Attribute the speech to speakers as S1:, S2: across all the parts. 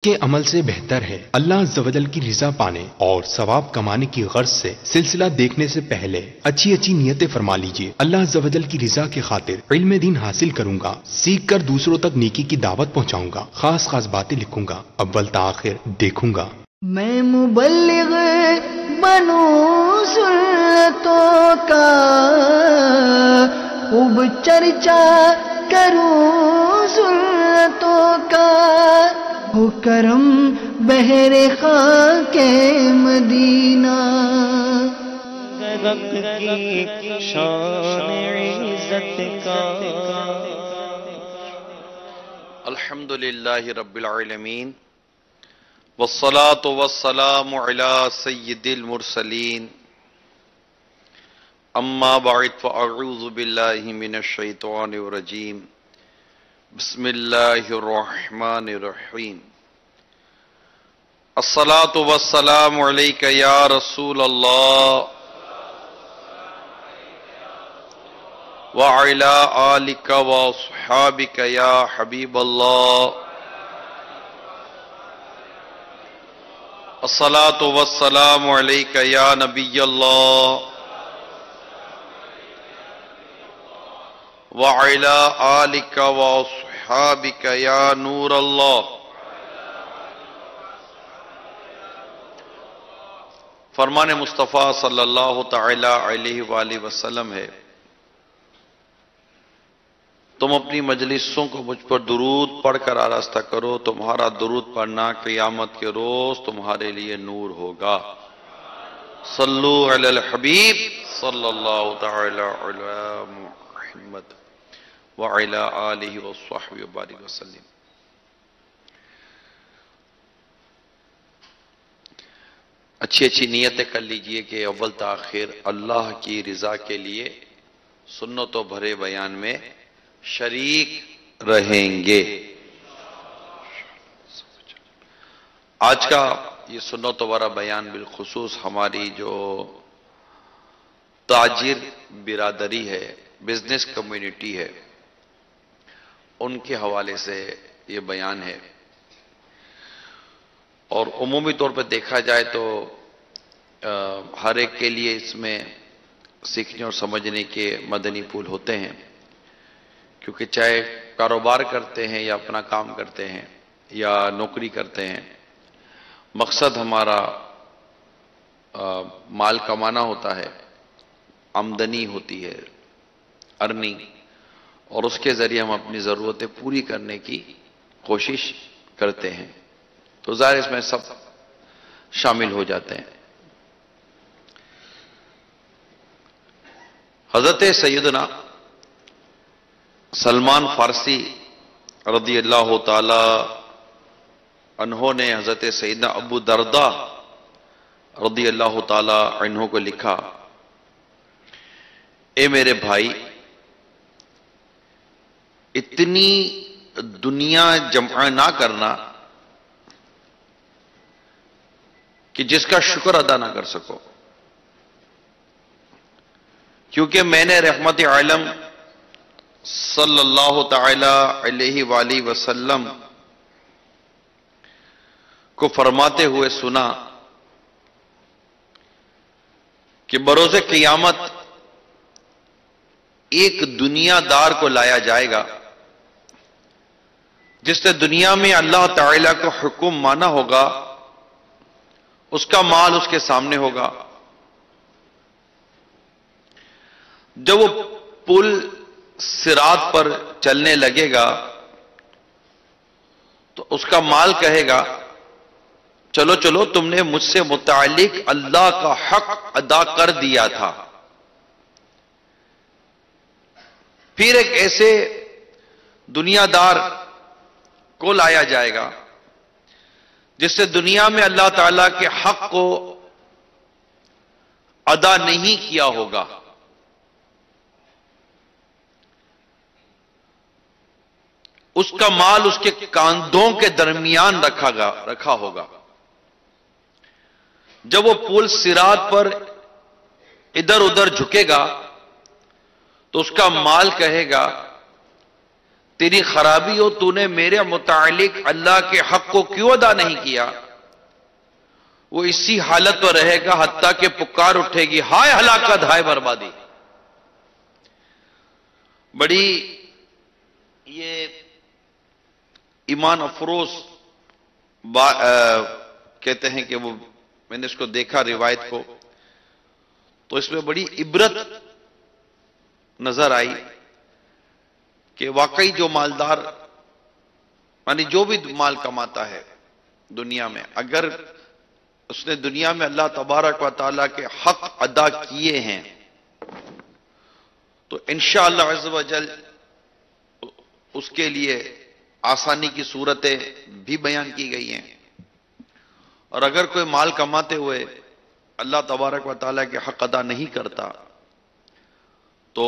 S1: کے عمل سے بہتر ہے اللہ عز و جل کی رضا پانے اور ثواب کمانے کی غرض سے سلسلہ دیکھنے سے پہلے اچھی اچھی نیتیں فرما لیجئے۔ اللہ عز و جل کی رضا کی خاطر علم دین حاصل کروں گا، سیکھ کر دوسروں تک نیکی کی دعوت پہنچاؤں گا، خاص خاص باتیں لکھوں گا، اول تا آخر دیکھوں گا۔
S2: میں مبلغ بنوں سنتوں کا، خوب چرچا کروں سنتوں کا، ہو کرم بہر خاک مدینہ،
S3: رب کی شان عزت کا۔
S4: الحمدللہ رب العالمین، والصلاة والسلام علی سید المرسلین، اما بعد فاعوذ باللہ من الشیطان الرجیم، بسم اللہ الرحمن الرحیم۔ الصلاة والسلام علیک یا رسول اللہ وعلی آلک واصحابک یا حبیب اللہ۔ الصلاة والسلام علیک یا نبی اللہ وعلی آلک واصحابک یا نور اللہ۔ فرمان مصطفیٰ صلی اللہ تعالی علیہ وآلہ وسلم ہے، تم اپنی مجلسوں کو مجھ پر درود پڑھ کر آراستہ کرو، تمہارا درود پڑھنا قیامت کے روز تمہارے لیے نور ہوگا۔ صلو علی الحبیب صلی اللہ تعالی علی محمد وعلی آلہ وصحبہ وبارک وسلم۔ اچھی اچھی نیتیں کر لیجئے کہ اول تاخیر اللہ کی رضا کے لیے سنتوں بھرے بیان میں شریک رہیں گے۔ آج کا یہ سنتوں بھرا بیان بالخصوص ہماری جو تاجر برادری ہے، بزنس کمیونٹی ہے، ان کے حوالے سے یہ بیان ہے، اور عمومی طور پر دیکھا جائے تو ہر ایک کے لیے اس میں سیکھنے اور سمجھنے کے مدنی پھول ہوتے ہیں، کیونکہ چاہے کاروبار کرتے ہیں یا اپنا کام کرتے ہیں یا نوکری کرتے ہیں، مقصد ہمارا مال کمانا ہوتا ہے، آمدنی ہوتی ہے، ارننگ، اور اس کے ذریعے ہم اپنی ضرورتیں پوری کرنے کی کوشش کرتے ہیں، تو ظاہر اس میں سب شامل ہو جاتے ہیں۔ حضرت سیدنا سلمان فارسی رضی اللہ تعالی عنہ نے حضرت سیدنا ابو درداء رضی اللہ تعالی عنہ کو لکھا، اے میرے بھائی، اتنی دنیا جمع نہ کرنا کہ جس کا شکر ادا نہ کر سکو، کیونکہ میں نے رحمت عالم صلی اللہ تعالی علیہ وآلہ وسلم کو فرماتے ہوئے سنا کہ بروز قیامت ایک دنیا دار کو لایا جائے گا جس نے دنیا میں اللہ تعالی کو حکم مانا ہوگا، اس کا مال اس کے سامنے ہوگا، جب وہ پل صراط پر چلنے لگے گا تو اس کا مال کہے گا، چلو چلو، تم نے مجھ سے متعلق اللہ کا حق ادا کر دیا تھا۔ پھر ایک ایسے دنیا دار کو لایا جائے گا جس سے دنیا میں اللہ تعالیٰ کے حق کو ادا نہیں کیا ہوگا، اس کا مال اس کے کاندھوں کے درمیان رکھا ہوگا۔ جب وہ پل صراط پر ادھر ادھر جھکے گا تو اس کا مال کہے گا تیری خرابی ہو، تو نے میرے متعلق اللہ کے حق کو کیوں ادا نہیں کیا، وہ اسی حالت پر رہے گا حتیٰ کہ پکار اٹھے گی، ہائے ہلاکت، ہائے بربادی۔ بڑی یہ ایمان افروز کہتے ہیں کہ وہ میں نے اس کو دیکھا روایت کو، تو اس میں بڑی عبرت نظر آئی کہ واقعی جو مالدار، یعنی جو بھی مال کماتا ہے دنیا میں، اگر اس نے دنیا میں اللہ تبارک و تعالیٰ کے حق ادا کیے ہیں تو انشاءاللہ عز و جل اس کے لیے آسانی کی صورتیں بھی بیان کی گئی ہیں۔ اور اگر کوئی مال کماتے ہوئے اللہ تبارک و تعالیٰ کے حق ادا نہیں کرتا تو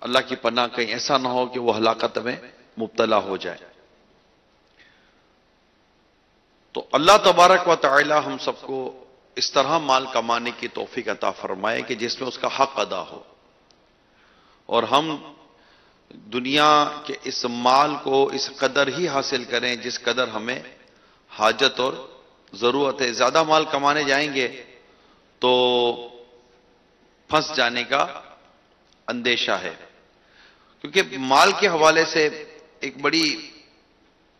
S4: اللہ کی پناہ کہیں ایسا نہ ہو کہ وہ ہلاکت میں مبتلا ہو جائے۔ تو اللہ تبارک و تعالی ہم سب کو اس طرح مال کمانے کی توفیق عطا فرمائے کہ جس میں اس کا حق ادا ہو، اور ہم دنیا کے اس مال کو اس قدر ہی حاصل کریں جس قدر ہمیں حاجت اور ضرورت ہے۔ زیادہ مال کمانے جائیں گے تو پھنس جانے کا اندیشہ ہے، کیونکہ مال کے حوالے سے ایک بڑی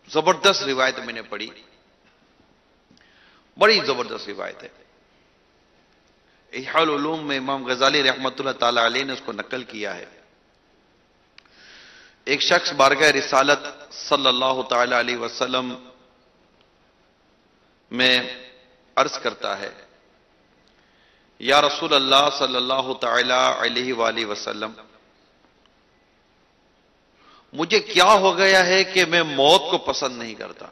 S4: زبردست روایت میں نے پڑھی، بڑی زبردست روایت ہے، احیاء العلوم میں امام غزالی رحمۃ اللہ تعالی علیہ نے اس کو نقل کیا ہے۔ ایک شخص بارگاہ رسالت صلی اللہ تعالی علیہ وسلم میں عرض کرتا ہے، یا رسول اللہ صلی اللہ تعالی علیہ وآلہ وسلم، مجھے کیا ہو گیا ہے کہ میں موت کو پسند نہیں کرتا،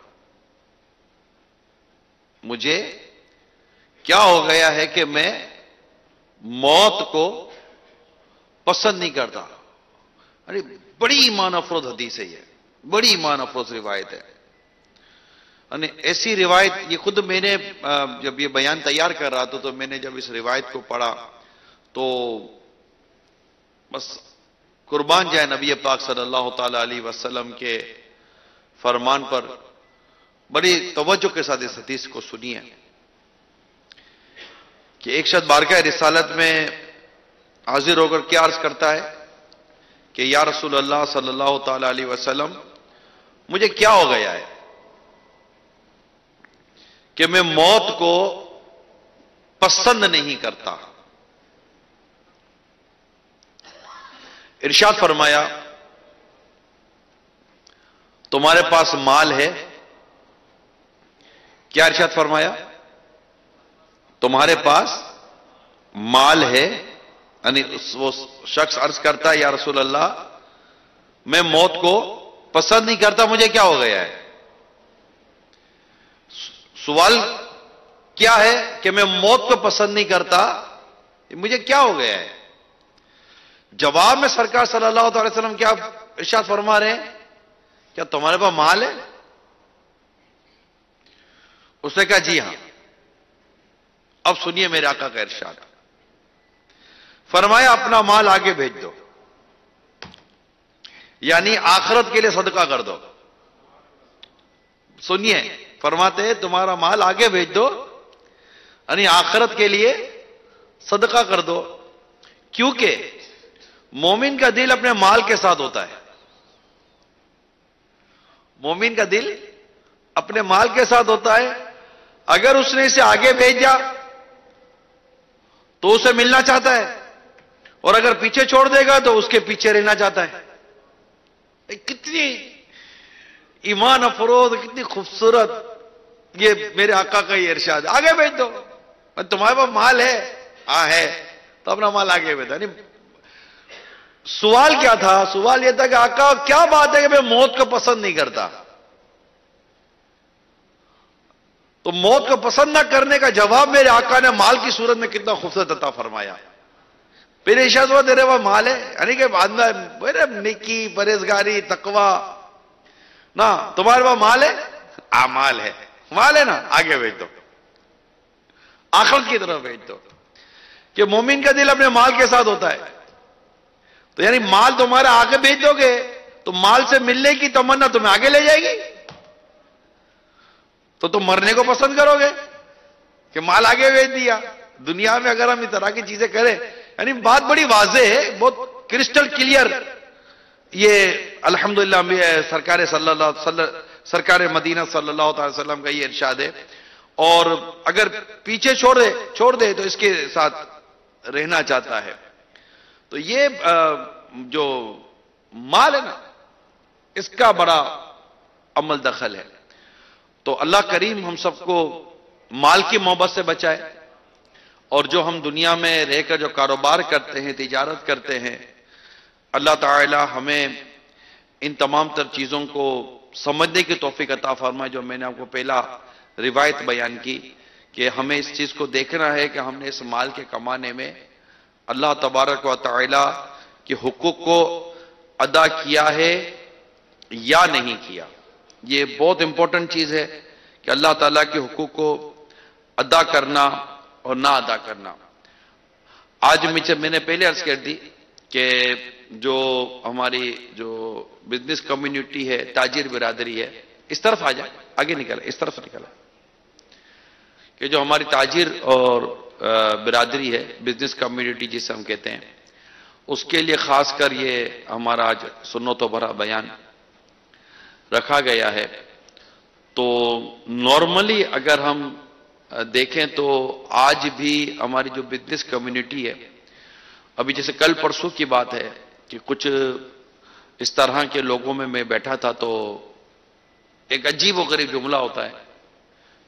S4: مجھے کیا ہو گیا ہے کہ میں موت کو پسند نہیں کرتا۔ ارے بڑی ایمان افروز حدیث ہے، یہ بڑی ایمان افروز روایت ہے۔ ایسی روایت یہ خود میں نے جب یہ بیان تیار کر رہا تھا تو میں نے جب اس روایت کو پڑھا تو بس قربان جائے نبی پاک صلی اللہ تعالی علیہ وسلم کے فرمان پر، بڑی توجہ کے ساتھ اس حدیث کو سنیے کہ ایک شخص بارگاہ رسالت میں حاضر ہو کر کیا عرض کرتا ہے کہ یا رسول اللہ صلی اللہ تعالی علیہ وسلم، مجھے کیا ہو گیا ہے کہ میں موت کو پسند نہیں کرتا۔ ارشاد فرمایا، تمہارے پاس مال ہے؟ کیا ارشاد فرمایا؟ تمہارے پاس مال ہے؟ یعنی وہ شخص عرض کرتا ہے یا رسول اللہ میں موت کو پسند نہیں کرتا، مجھے کیا ہو گیا ہے؟ سوال کیا ہے کہ میں موت کو پسند نہیں کرتا، مجھے کیا ہو گیا ہے؟ جواب میں سرکار صلی اللہ علیہ وسلم کیا ارشاد فرما رہے ہیں؟ کیا تمہارے پاس مال ہے؟ اس نے کہا جی ہاں۔ اب سنیے میرے آقا کا ارشاد، فرمایا اپنا مال آگے بھیج دو، یعنی آخرت کے لیے صدقہ کر دو۔ سنیے، فرماتے ہیں تمہارا مال آگے بھیج دو یعنی آخرت کے لیے صدقہ کر دو، کیونکہ مومن کا دل اپنے مال کے ساتھ ہوتا ہے، مومن کا دل اپنے مال کے ساتھ ہوتا ہے۔ اگر اس نے اسے آگے بھیجا تو اسے ملنا چاہتا ہے، اور اگر پیچھے چھوڑ دے گا تو اس کے پیچھے رہنا چاہتا ہے۔ کتنی ایمان افروز، کتنی خوبصورت یہ میرے آقا کا یہ ارشاد، آگے بھیج دو۔ تمہارے پاس مال ہے؟ ہاں ہے، تو اپنا مال آگے بھیج دو۔ سوال کیا تھا؟ سوال یہ تھا کہ آقا کیا بات ہے کہ میں موت کو پسند نہیں کرتا؟ تو موت کو پسند نہ کرنے کا جواب میرے آقا نے مال کی صورت میں کتنا خوبصورت عطا فرمایا۔ پھر ارشاد ہوا تیرے پاس مال ہے، یعنی کہ میرے نیکی، پرہیزگاری، تقوی، نا تمہارے پاس مال ہے؟ مال ہے، مال ہے نا، آگے بھیج دو، آخرت کی طرف بھیج دو۔ کہ مومن کا دل اپنے مال کے ساتھ ہوتا ہے، تو یعنی مال تمہارے آگے بھیج دو گے تو مال سے ملنے کی تمنا تمہیں آگے لے جائے گی، تو تم مرنے کو پسند کرو گے کہ مال آگے بھیج دیا۔ دنیا میں اگر ہم اس طرح کی چیزیں کریں، یعنی بات بڑی واضح ہے، بہت کرسٹل کلیئر۔ یہ الحمدللہ سرکار مدینہ صلی اللہ علیہ وسلم کا یہ ارشاد ہے، اور اگر پیچھے چھوڑ دے تو اس کے ساتھ رہنا چاہتا ہے۔ تو یہ جو مال ہے نا، اس کا بڑا عمل دخل ہے۔ تو اللہ کریم ہم سب کو مال کی محبت سے بچائے، اور جو ہم دنیا میں رہ کر جو کاروبار کرتے ہیں، تجارت کرتے ہیں، اللہ تعالی ہمیں ان تمام تر چیزوں کو سمجھنے کی توفیق عطا فرمائے۔ جو میں نے آپ کو پہلا روایت بیان کی کہ ہمیں اس چیز کو دیکھنا ہے کہ ہم نے اس مال کے کمانے میں اللہ تبارک و تعالی کے حقوق کو ادا کیا ہے یا نہیں کیا۔ یہ بہت امپورٹنٹ چیز ہے کہ اللہ تعالیٰ کے حقوق کو ادا کرنا اور نہ ادا کرنا۔ آج میں نے پہلے عرض کر دی کہ جو ہماری جو بزنس کمیونٹی ہے، تاجر برادری ہے، اس طرف آ جائے، آگے نکلا، اس طرف نکلا، کہ جو ہماری تاجر اور برادری ہے، بزنس کمیونٹی جسے ہم کہتے ہیں، اس کے لیے خاص کر یہ ہمارا آج سنتوں بھرا بیان رکھا گیا ہے۔ تو نارملی اگر ہم دیکھیں تو آج بھی ہماری جو بزنس کمیونٹی ہے، ابھی جیسے کل پرسوں کی بات ہے کہ کچھ اس طرح کے لوگوں میں بیٹھا تھا، تو ایک عجیب و غریب جملہ ہوتا ہے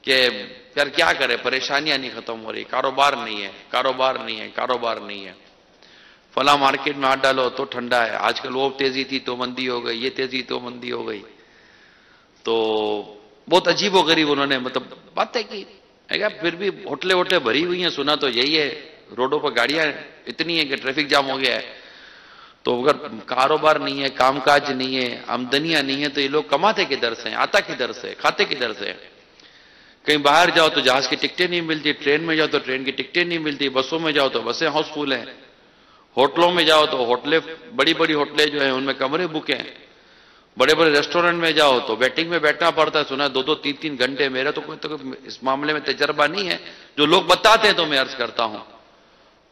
S4: کہ یار کیا کرے، پریشانیاں نہیں ختم ہو رہی، کاروبار نہیں ہے، کاروبار نہیں ہے، کاروبار نہیں ہے، فلاں مارکیٹ میں ہاتھ ڈالو تو ٹھنڈا ہے، آج کل وہ تیزی تھی تو مندی ہو گئی، یہ تیزی تو مندی ہو گئی۔ تو بہت عجیب و غریب انہوں نے مطلب باتیں کی، پھر بھی ہوٹلیں بھری ہوئی ہیں، سنا تو یہی ہے، روڈوں پر گاڑیاں اتنی ہیں کہ ٹریفک جام ہو گیا ہے۔ تو اگر کاروبار نہیں ہے، کام کاج نہیں ہے، آمدنیاں نہیں ہیں، تو یہ لوگ کماتے کدھر سے ہیں، آتا کدھر سے، کھاتے کدھر سے؟ کہیں باہر جاؤ تو جہاز کی ٹکٹیں نہیں ملتی، ٹرین میں جاؤ تو ٹرین کی ٹکٹیں نہیں ملتی، بسوں میں جاؤ تو بسیں ہاؤس فل ہیں، ہوٹلوں میں جاؤ تو ہوٹلیں، بڑی بڑی ہوٹلیں جو ہیں ان میں کمرے بک ہیں، بڑے بڑے ریسٹورنٹ میں جاؤ تو ویٹنگ میں بیٹھنا پڑتا ہے، سنا ہے 2-3 گھنٹے۔ میرا تو کوئی اس معاملے میں تجربہ نہیں ہے، جو لوگ بتاتے ہیں تو میں عرض کرتا ہوں۔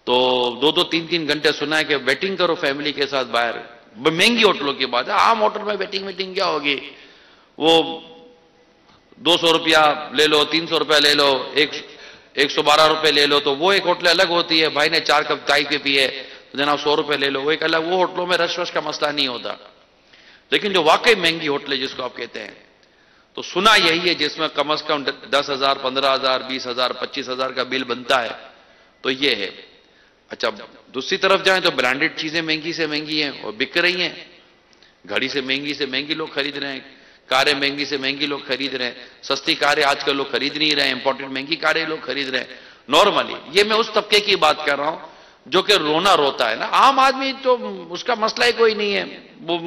S4: تو 2-3 گھنٹے سنا ہے کہ ویٹنگ کرو فیملی کے ساتھ باہر، مہنگی ہوٹلوں کی بات ہے، عام ہوٹل میں ویٹنگ کیا ہوگی؟ وہ 200 روپیہ لے لو، 300 روپیہ لے لو، 112 روپے لے لو، تو وہ ایک ہوٹل الگ ہوتی ہے، بھائی نے 4 کپ چائے کے پیے تو جناب 100 روپے لے لو، وہ ایک الگ، وہ ہوٹلوں میں رش کا مسئلہ نہیں ہوتا۔ لیکن جو واقعی مہنگی ہوٹل ہے جس کو آپ کہتے ہیں، تو سنا یہی ہے جس میں کم از کم 10,000 15,000 20,000 25,000 کا بل بنتا ہے، تو یہ ہے۔ اچھا دوسری طرف جائیں تو برانڈڈ چیزیں مہنگی سے مہنگی ہیں اور بک رہی ہیں، گھڑی سے مہنگی لوگ خرید رہے ہیں، کاریں مہنگی سے مہنگی لوگ خرید رہے ہیں، سستی کاریں آج کل لوگ خرید نہیں رہے ہیں، امپورٹنٹ مہنگی کاریں لوگ خرید رہے ہیں نارملی۔ یہ میں اس طبقے کی بات کر رہا ہوں جو کہ روتا ہے نا، عام آدمی تو اس کا مسئلہ ہی کوئی نہیں ہے، وہ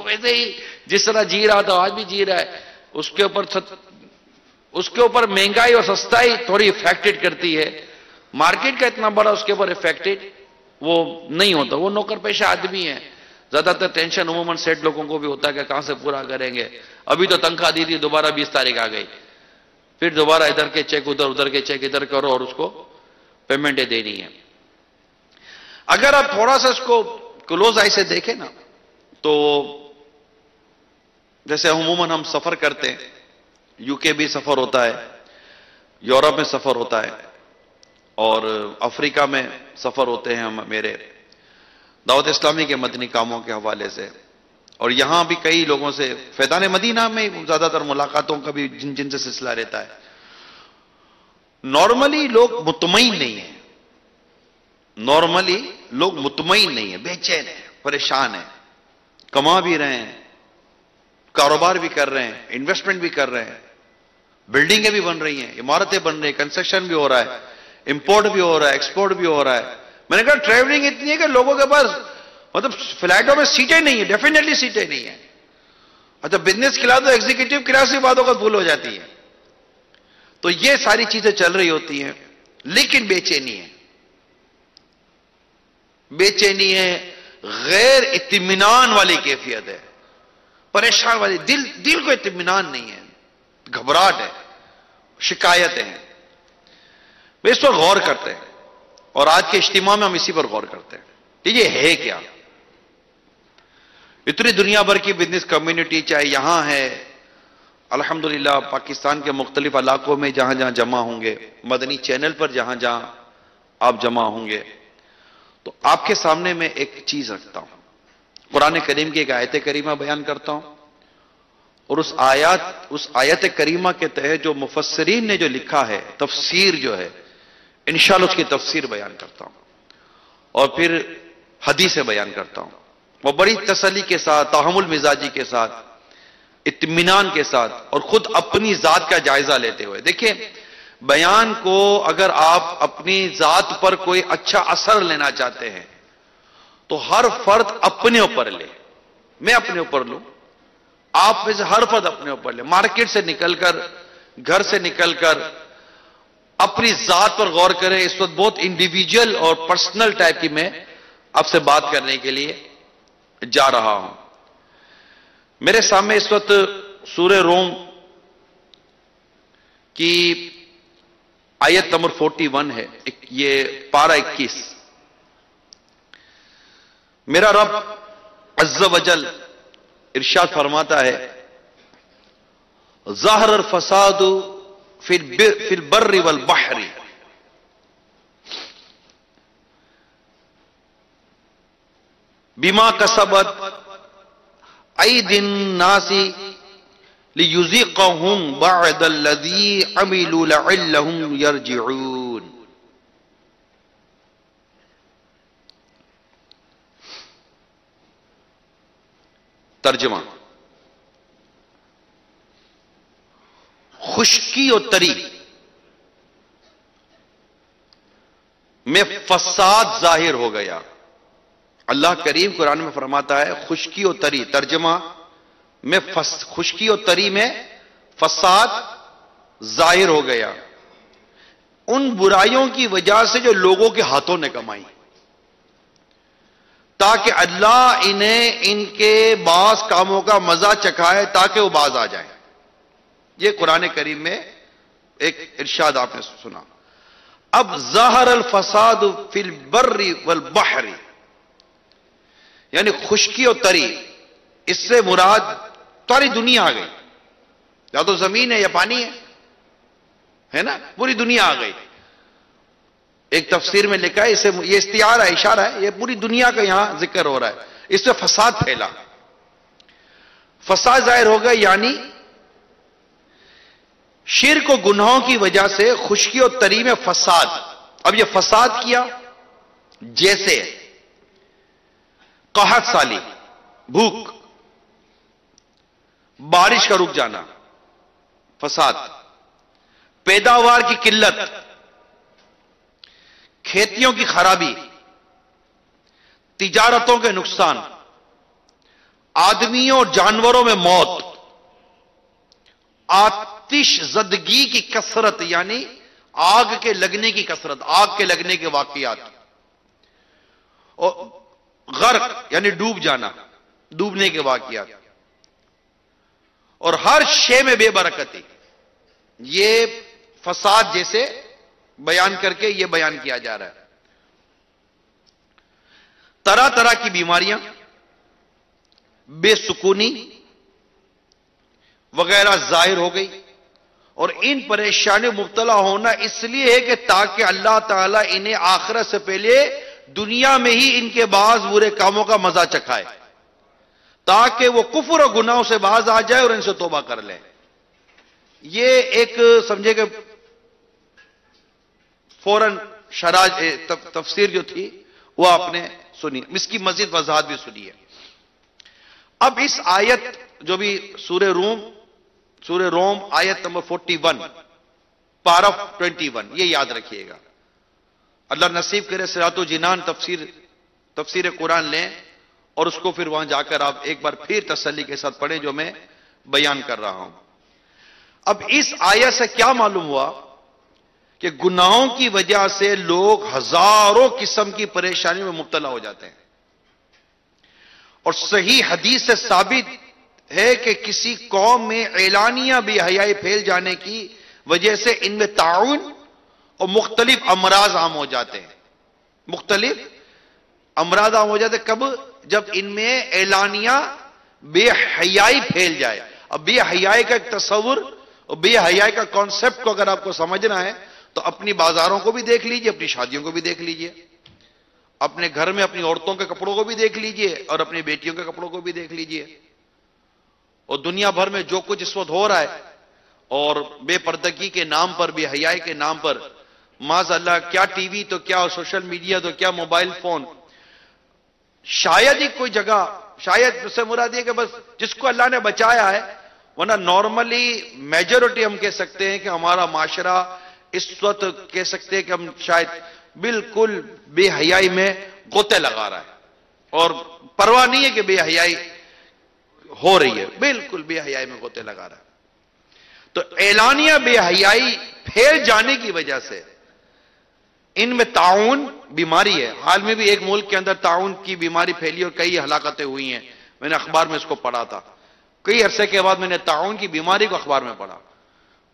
S4: ویسے ہی جس طرح جی رہا تھا آج بھی جی رہا ہے، اس کے اوپر مہنگائی اور سستائی تھوڑی افیکٹڈ کرتی ہے، مارکیٹ کا اتنا بڑا اس کے اوپر افیکٹڈ وہ نہیں ہوتا، وہ نوکر پیشہ آدمی ہے، زیادہ تر ٹینشن عموماً سیٹ لوگوں کو بھی ہوتا ہے کہ کہاں سے پورا کریں گے، ابھی تو تنخواہ دی تھی، دوبارہ 20 تاریخ آ گئی، پھر دوبارہ ادھر کے چیک ادھر کے چیک ادھر کرو اور اس کو پیمنٹیں دینی ہے۔ اگر آپ تھوڑا سا اس کو کلوز آئی سے دیکھیں نا، تو جیسے عموماً ہم سفر کرتے ہیں، یو کے بھی سفر ہوتا ہے، یورپ میں سفر ہوتا ہے، اور افریقہ میں سفر ہوتے ہیں میرے دعوت اسلامی کے مدنی کاموں کے حوالے سے، اور یہاں بھی کئی لوگوں سے فیضان مدینہ میں زیادہ تر ملاقاتوں کا بھی جن سے سلسلہ رہتا ہے۔ نارملی لوگ مطمئن نہیں ہیں، بے چین ہیں، پریشان ہیں، کما بھی رہے ہیں، کاروبار بھی کر رہے ہیں، انویسٹمنٹ بھی کر رہے ہیں، بلڈنگیں بھی بن رہی ہیں، عمارتیں بن رہی ہیں، کنسٹرکشن بھی ہو رہا ہے، امپورٹ بھی ہو رہا ہے، ایکسپورٹ بھی ہو رہا ہے۔ میں نے کہا ٹریولنگ اتنی ہے کہ لوگوں کے پاس مطلب فلائٹوں میں سیٹیں نہیں ہیں، ڈیفینیٹلی سیٹیں نہیں ہیں۔ اچھا بزنس کلاس تو ایگزیکٹو کلاس کی باتوں کا بھول ہو جاتی ہے۔ تو یہ ساری چیزیں چل رہی ہوتی ہیں، لیکن بے چینی ہے، غیر اطمینان والی کیفیت ہے، پریشان والی، دل کو اطمینان نہیں ہے، گھبراہٹ ہے، شکایتیں ہیں۔ اس پر غور کرتے ہیں، اور آج کے اجتماع میں ہم اسی پر غور کرتے ہیں کہ یہ ہے کیا۔ اتنی دنیا بھر کی بزنس کمیونٹی چاہے یہاں ہے، الحمدللہ پاکستان کے مختلف علاقوں میں جہاں جہاں جمع ہوں گے، مدنی چینل پر جہاں جہاں آپ جمع ہوں گے، تو آپ کے سامنے میں ایک چیز رکھتا ہوں، قرآن کریم کی ایک آیت کریمہ بیان کرتا ہوں، اور اس آیت کریمہ کے تحت جو مفسرین نے جو لکھا ہے، تفسیر جو ہے، انشاءاللہ اس کی تفسیر بیان کرتا ہوں، اور پھر حدیثیں بیان کرتا ہوں، وہ بڑی تسلی کے ساتھ، تحمل مزاجی کے ساتھ، اطمینان کے ساتھ، اور خود اپنی ذات کا جائزہ لیتے ہوئے۔ دیکھیں، بیان کو اگر آپ اپنی ذات پر کوئی اچھا اثر لینا چاہتے ہیں تو ہر فرد اپنے اوپر لے، میں اپنے اوپر لوں، آپ میں سے ہر فرد اپنے اوپر لے، مارکیٹ سے نکل کر، گھر سے نکل کر اپنی ذات پر غور کریں۔ اس وقت بہت انڈیویجول اور پرسنل ٹائپ کی میں آپ سے بات کرنے کے لیے جا رہا ہوں۔ میرے سامنے اس وقت سورہ روم کی آیت نمبر 41 ہے، یہ پارہ 21۔ میرا رب عز و جل ارشاد فرماتا ہے، ظاہر الفساد فی البر والبحر بما کسبت ایدی الناس لیذیقہم بعد الذی عملوا لعلہم یرجعون۔ ترجمہ، خشکی و تری میں فساد ظاہر ہو گیا۔ اللہ کریم قرآن میں فرماتا ہے خشکی و تری، ترجمہ میں خشکی و تری میں فساد ظاہر ہو گیا، ان برائیوں کی وجہ سے جو لوگوں کے ہاتھوں نے کمائی، تاکہ اللہ انہیں ان کے بعض کاموں کا مزہ چکھائے تاکہ وہ باز آ جائیں۔ یہ قرآن کریم میں ایک ارشاد آپ نے سنا۔ اب ظاہر الفساد فی البر والبحر، یعنی خشکی و تری، اس سے مراد ساری دنیا آ گئی، یا تو زمین ہے یا پانی ہے نا، پوری دنیا آ گئی۔ ایک تفسیر میں لکھا ہے، اسے یہ استعارہ ہے، اشارہ ہے، یہ پوری دنیا کا یہاں ذکر ہو رہا ہے، اس سے فساد پھیلا، فساد ظاہر ہو گیا، یعنی شرک و گناہوں کی وجہ سے خشکی و تری میں فساد۔ اب یہ فساد کیا جیسے قحط سالی، بھوک، بارش کا رک جانا، فساد، پیداوار کی قلت، کھیتیوں کی خرابی، تجارتوں کے نقصان، آدمیوں اور جانوروں میں موت، آتش زدگی کی کثرت، یعنی آگ کے لگنے کی کثرت، آگ کے لگنے کے واقعات، اور غرق یعنی ڈوب جانا، ڈوبنے کے واقعات، اور ہر شے میں بے برکتی۔ یہ فساد جیسے بیان کر کے یہ بیان کیا جا رہا ہے۔ طرح طرح کی بیماریاں، بے سکونی وغیرہ ظاہر ہو گئی، اور ان پریشانیوں مبتلا ہونا اس لیے ہے کہ تاکہ اللہ تعالیٰ انہیں آخرت سے پہلے دنیا میں ہی ان کے بعض برے کاموں کا مزہ چکھائے، تاکہ وہ کفر و گناہوں سے باز آ جائے اور ان سے توبہ کر لیں۔ یہ ایک سمجھے کہ فوراً تفسیر جو تھی وہ آپ نے سنی، اس کی مزید وضاحت بھی سنی ہے۔ اب اس آیت جو بھی سورہ روم آیت نمبر 41 پارہ 21، یہ یاد رکھیے گا۔ اللہ نصیب کرے صراط و جنان تفسیر قرآن لیں اور اس کو پھر وہاں جا کر آپ ایک بار پھر تسلی کے ساتھ پڑھیں جو میں بیان کر رہا ہوں۔ اب اس آیت سے کیا معلوم ہوا کہ گناہوں کی وجہ سے لوگ ہزاروں قسم کی پریشانی میں مبتلا ہو جاتے ہیں۔ اور صحیح حدیث سے ثابت ہے کہ کسی قوم میں اعلانیہ بے حیائی پھیل جانے کی وجہ سے ان میں تعاون اور مختلف امراض عام ہو جاتے ہیں. مختلف امراض عام ہو جاتے ہیں کب؟ جب ان میں اعلانیہ بے حیائی پھیل جائے. اب بے حیائی کا ایک تصور اور بے حیائی کا کانسیپٹ کو اگر آپ کو سمجھنا ہے تو اپنی بازاروں کو بھی دیکھ لیجئے, اپنی شادیوں کو بھی دیکھ لیجئے, اپنے گھر میں اپنی عورتوں کے کپڑوں کو بھی دیکھ لیجئے اور اپنی بیٹیوں کے کپڑوں کو بھی دیکھ لیجئے. اور دنیا بھر میں جو کچھ اس وقت ہو رہا ہے اور بے پردگی کے نام پر, بے حیائی کے نام پر, معاذ اللہ کیا ٹی وی تو کیا سوشل میڈیا تو کیا موبائل فون, شاید ہی کوئی جگہ, شاید اس سے مراد یہ کہ بس جس کو اللہ نے بچایا ہے, ورنہ نارملی میجورٹی ہم کہہ سکتے ہیں کہ ہمارا معاشرہ اس وقت کہہ سکتے ہیں کہ ہم شاید بالکل بے حیائی میں غوطے لگا رہا ہے اور پرواہ نہیں ہے کہ بے حیائی ہو رہی ہے, بالکل بے حیائی میں غوطے لگا رہا ہے. تو اعلانیہ بے حیائی پھیل جانے کی وجہ سے ان میں طاعون بیماری ہے. حال میں بھی ایک ملک کے اندر طاعون کی بیماری پھیلی اور کئی ہلاکتیں ہوئی ہیں. میں نے اخبار میں اس کو پڑھا تھا. کئی عرصے کے بعد میں نے طاعون کی بیماری کو اخبار میں پڑھا,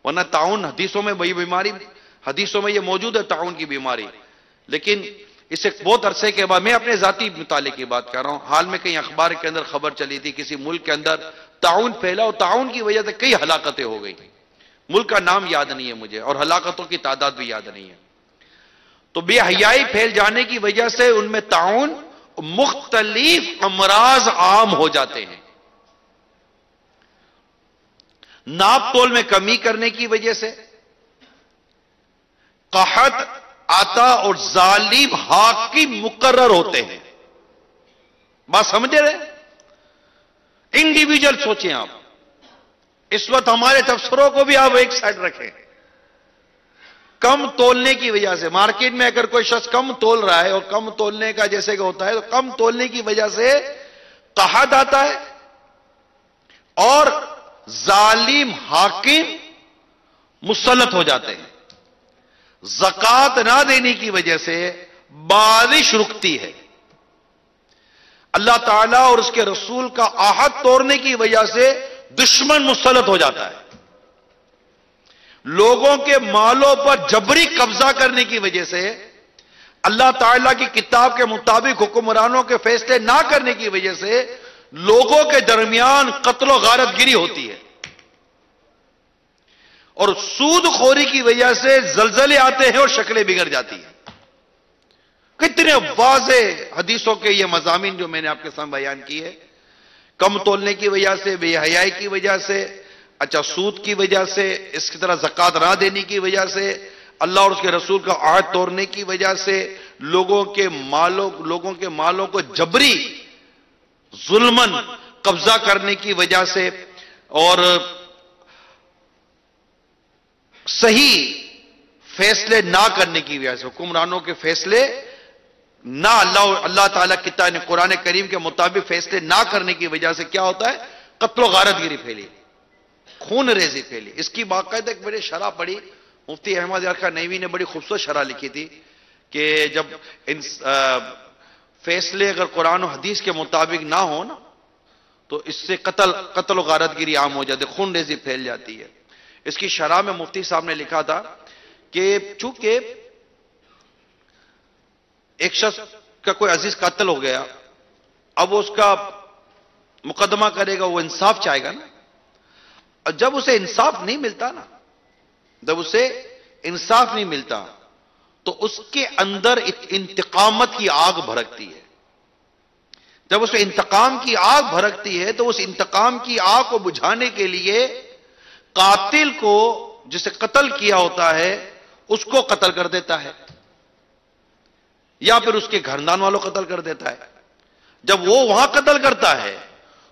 S4: ورنہ طاعون حدیثوں میں وہی بیماری, حدیثوں میں یہ موجود ہے طاعون کی بیماری. لیکن اس سے بہت عرصے کے بعد, میں اپنے ذاتی مطالعے کی بات کر رہا ہوں, حال میں کئی اخبار کے اندر خبر چلی تھی کسی ملک کے اندر طاعون پھیلا اور طاعون کی وجہ سے کئی ہلاکتیں ہو گئی. ملک کا نام یاد نہیں ہے مجھے اور ہلاکتوں کی تعداد بھی یاد نہیں ہے. تو بے حیائی پھیل جانے کی وجہ سے ان میں طاعون, مختلف امراض عام ہو جاتے ہیں. ناپ تول میں کمی کرنے کی وجہ سے قحط آتا اور ظالم حاکم مقرر ہوتے ہیں. بات سمجھے رہے؟ انڈیویجل سوچیں آپ. اس وقت ہمارے تبصروں کو بھی آپ ایک سائڈ رکھیں. کم تولنے کی وجہ سے مارکیٹ میں اگر کوئی شخص کم تول رہا ہے, اور کم تولنے کا جیسے کہ ہوتا ہے, تو کم تولنے کی وجہ سے قحط آتا ہے اور ظالم حاکم مسلط ہو جاتے ہیں. زکات نہ دینے کی وجہ سے بارش رکتی ہے. اللہ تعالیٰ اور اس کے رسول کا عہد توڑنے کی وجہ سے دشمن مسلط ہو جاتا ہے. لوگوں کے مالوں پر جبری قبضہ کرنے کی وجہ سے, اللہ تعالیٰ کی کتاب کے مطابق حکمرانوں کے فیصلے نہ کرنے کی وجہ سے لوگوں کے درمیان قتل و غارت گری ہوتی ہے. اور سود خوری کی وجہ سے زلزلے آتے ہیں اور شکلیں بگڑ جاتی ہیں. کتنے واضح حدیثوں کے یہ مضامین جو میں نے آپ کے سامنے بیان کی ہے. کم تولنے کی وجہ سے, بے حیائی کی وجہ سے, اچھا سود کی وجہ سے, اس کی طرح زکات نہ دینے کی وجہ سے, اللہ اور اس کے رسول کا عہد توڑنے کی وجہ سے, لوگوں کے مالوں کو جبری ظلمن قبضہ کرنے کی وجہ سے, اور صحیح فیصلے نہ کرنے کی وجہ سے, حکمرانوں کے فیصلے نہ اللہ تعالیٰ کتاب قرآن کریم کے مطابق فیصلے نہ کرنے کی وجہ سے کیا ہوتا ہے؟ قتل و غارت گری پھیلی, خون ریزی پھیلی. اس کی باقاعدہ ایک بڑی شرح پڑھی, مفتی احمد یار خان نعیمی نے بڑی خوبصورت شرح لکھی تھی کہ جب فیصلے اگر قرآن و حدیث کے مطابق نہ ہو نا, تو اس سے قتل و غارت گری عام ہو جاتی, خون ریزی پھیل جاتی ہے. اس کی شرح میں مفتی صاحب نے لکھا تھا کہ چونکہ ایک شخص کا کوئی عزیز قتل ہو گیا, اب وہ اس کا مقدمہ کرے گا, وہ انصاف چاہے گا نا. اور جب اسے انصاف نہیں ملتا نا, جب اسے انصاف نہیں ملتا تو اس کے اندر انتقامت کی آگ بھڑکتی ہے. جب اسے انتقام کی آگ بھڑکتی ہے تو اس انتقام کی آگ کو بجھانے کے لیے قاتل کو, جسے قتل کیا ہوتا ہے, اس کو قتل کر دیتا ہے, یا پھر اس کے خاندان والوں قتل کر دیتا ہے. جب وہ وہاں قتل کرتا ہے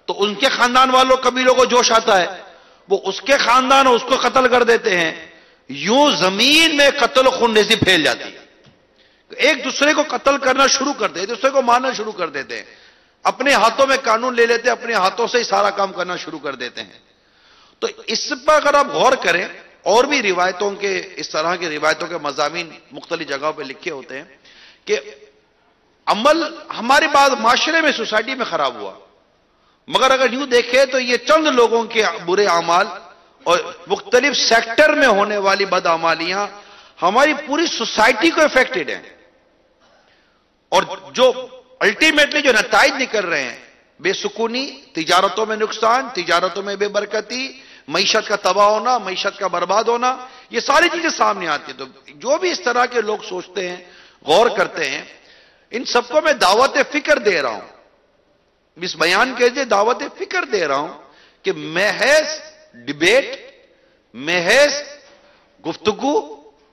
S4: تو ان کے خاندان والوں قبیلوں کو جوش آتا ہے, وہ اس کے خاندان اس کو قتل کر دیتے ہیں. یوں زمین میں قتل و خون ریزی پھیل جاتی ہے. ایک دوسرے کو قتل کرنا شروع کر دیتے, دوسرے کو مارنا شروع کر دیتے ہیں, اپنے ہاتھوں میں قانون لے لیتے, اپنے ہاتھوں سے ہی سارا کام کرنا شروع کر دیتے ہیں. تو اس پر اگر آپ غور کریں, اور بھی روایتوں کے, اس طرح کی روایتوں کے مضامین مختلف جگہوں پہ لکھے ہوتے ہیں کہ عمل ہمارے بعد معاشرے میں سوسائٹی میں خراب ہوا، مگر اگر یوں دیکھیں تو یہ چند لوگوں کے برے اعمال اور مختلف سیکٹر میں ہونے والی بدعمالیاں ہماری پوری سوسائٹی کو افیکٹڈ ہیں، اور جو الٹیمیٹلی جو نتائج نکل رہے ہیں، بے سکونی، تجارتوں میں نقصان، تجارتوں میں بے برکتی، معیشت کا تباہ ہونا، معیشت کا برباد ہونا، یہ ساری چیزیں سامنے آتی ہیں۔ تو جو بھی اس طرح کے لوگ سوچتے ہیں، غور کرتے ہیں، ان سب کو میں دعوت فکر دے رہا ہوں، اس بیان کے لیے دعوت فکر دے رہا ہوں کہ محض ڈیبیٹ، محض گفتگو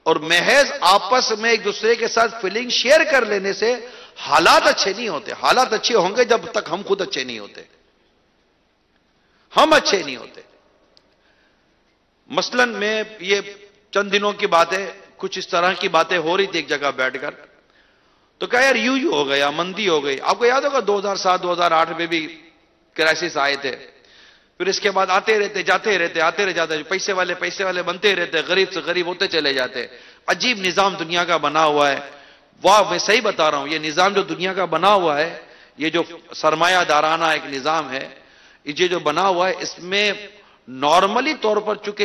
S4: اور محض آپس میں ایک دوسرے کے ساتھ فیلنگ شیئر کر لینے سے حالات اچھے نہیں ہوتے۔ حالات اچھے ہوں گے جب تک ہم خود اچھے نہیں ہوتے، ہم اچھے نہیں ہوتے۔ مثلا میں یہ چند دنوں کی بات ہے، کچھ اس طرح کی باتیں ہو رہی تھی ایک جگہ بیٹھ کر، تو کہا یار یوں ہو گیا، مندی ہو گئی۔ آپ کو یاد ہوگا 2007 2008 میں بھی کرائسس آئے تھے، پھر اس کے بعد آتے رہتے جاتے رہتے آتے رہ جاتے، پیسے والے بنتے رہتے، غریب سے غریب ہوتے چلے جاتے۔ عجیب نظام دنیا کا بنا ہوا ہے۔ واہ، میں صحیح بتا رہا ہوں، یہ نظام جو دنیا کا بنا ہوا ہے، یہ جو سرمایہ دارانہ ایک نظام ہے، یہ جو بنا ہوا ہے، اس میں نارملی طور پر چونکہ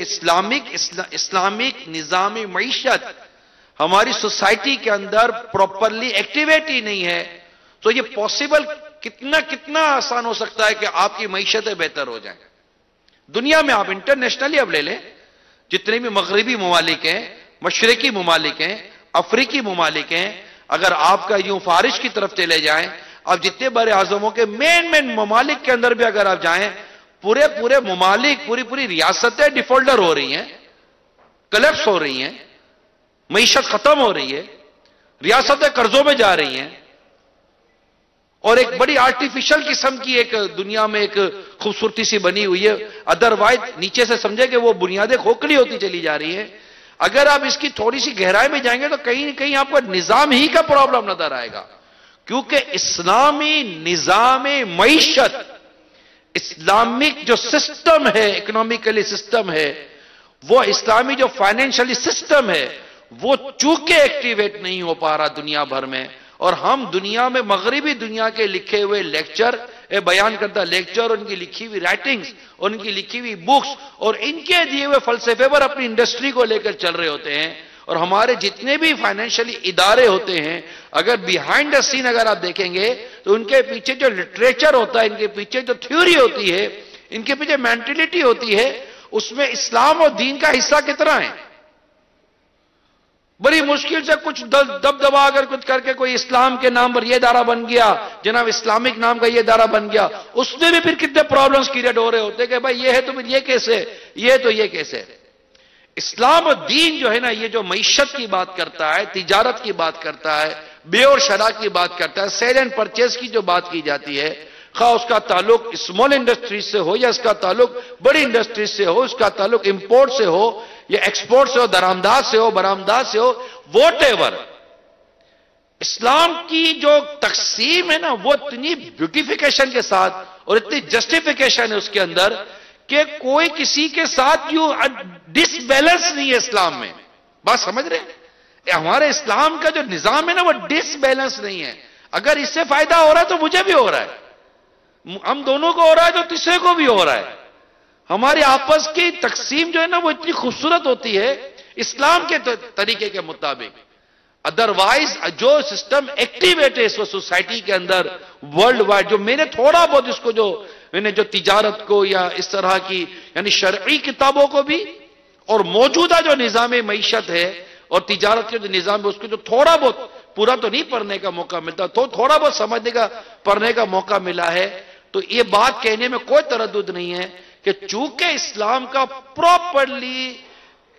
S4: اسلامک نظام معیشت ہماری سوسائٹی کے اندر پراپرلی ایکٹیویٹ ہی نہیں ہے، تو یہ پاسبل کتنا آسان ہو سکتا ہے کہ آپ کی معیشتیں بہتر ہو جائیں۔ دنیا میں آپ انٹرنیشنلی اب لے لیں، جتنے بھی مغربی ممالک ہیں، مشرقی ممالک ہیں، افریقی ممالک ہیں، اگر آپ کا یوں فارش کی طرف چلے جائیں، آپ جتنے بڑے اعظموں کے مین ممالک کے اندر بھی اگر آپ جائیں، پورے ممالک، پوری ریاستیں ڈیفالٹر ہو رہی ہیں، کلیپس ہو رہی ہیں، معیشت ختم ہو رہی ہے، ریاستیں قرضوں میں جا رہی ہیں، اور ایک بڑی آرٹیفیشل قسم کی ایک دنیا میں ایک خوبصورتی سی بنی ہوئی ہے، ادروائز نیچے سے سمجھے کہ وہ بنیادیں کھوکھلی ہوتی چلی جا رہی ہیں۔ اگر آپ اس کی تھوڑی سی گہرائی میں جائیں گے تو کہیں نہ کہیں آپ کو نظام ہی کا پرابلم نظر آئے گا، کیونکہ اسلامی نظام معیشت، اسلامک جو سسٹم ہے، اکنامیکلی سسٹم ہے، وہ اسلامی جو فائنینشلی سسٹم ہے، وہ چونکہ ایکٹیویٹ نہیں ہو پا رہا دنیا بھر میں، اور ہم دنیا میں مغربی دنیا کے لکھے ہوئے لیکچر، بیان کرتا لیکچر، ان کی لکھی ہوئی رائٹنگز، ان کی لکھی ہوئی بکس اور ان کے دیے ہوئے فلسفے پر اپنی انڈسٹری کو لے کر چل رہے ہوتے ہیں، اور ہمارے جتنے بھی فائنینشلی ادارے ہوتے ہیں، اگر بیہائنڈ دا سین اگر آپ دیکھیں گے تو ان کے پیچھے جو لٹریچر ہوتا ہے، ان کے پیچھے جو تھیوری ہوتی ہے، ان کے پیچھے مینٹلٹی ہوتی ہے، اس میں اسلام اور دین کا حصہ کتنا ہے؟ بڑی مشکل سے کچھ دبدبا اگر کچھ کر کے کوئی اسلام کے نام پر یہ ادارہ بن گیا، جناب اسلامک نام کا یہ ادارہ بن گیا، اس میں بھی پھر کتنے پرابلمز کریٹ ہو رہے ہوتے کہ بھائی یہ ہے تو پھر یہ کیسے، یہ تو یہ کیسے۔ اسلام اور دین جو ہے نا، یہ جو معیشت کی بات کرتا ہے، تجارت کی بات کرتا ہے، بے اور شراء کی بات کرتا ہے، سیل اینڈ پرچیز کی جو بات کی جاتی ہے، خواہ اس کا تعلق اسمال انڈسٹریز سے ہو یا اس کا تعلق بڑی انڈسٹریز سے ہو، اس کا تعلق امپورٹ سے ہو یا ایکسپورٹ سے ہو، درآمدات سے ہو، برآمدات سے ہو، واٹ ایور، اسلام کی جو تقسیم ہے نا، وہ اتنی بیوٹیفیکیشن کے ساتھ اور اتنی جسٹیفیکیشن ہے اس کے اندر کہ کوئی کسی کے ساتھ یوں ڈس بیلنس نہیں ہے اسلام میں۔ بات سمجھ رہے ہیں؟ ہمارے اسلام کا جو نظام ہے نا، وہ ڈس بیلنس نہیں ہے۔ اگر اس سے فائدہ ہو رہا ہے تو مجھے بھی ہو رہا ہے، ہم دونوں کو ہو رہا ہے تو تیسرے کو بھی ہو رہا ہے۔ ہماری آپس کی تقسیم جو ہے نا، وہ اتنی خوبصورت ہوتی ہے اسلام کے طریقے کے مطابق۔ ادروائز جو سسٹم ایکٹیویٹ ہے اس سوسائٹی کے اندر ورلڈ وائڈ، جو میں نے تھوڑا بہت اس کو میں نے جو تجارت کو یا اس طرح کی یعنی شرعی کتابوں کو بھی اور موجودہ جو نظام معیشت ہے اور تجارت کے جو نظام ہے اس کو جو تھوڑا بہت، پورا تو نہیں پڑھنے کا موقع ملتا، تو تھوڑا بہت سمجھنے کا پڑھنے کا موقع ملا ہے، تو یہ بات کہنے میں کوئی تردد نہیں ہے کہ چونکہ اسلام کا پراپرلی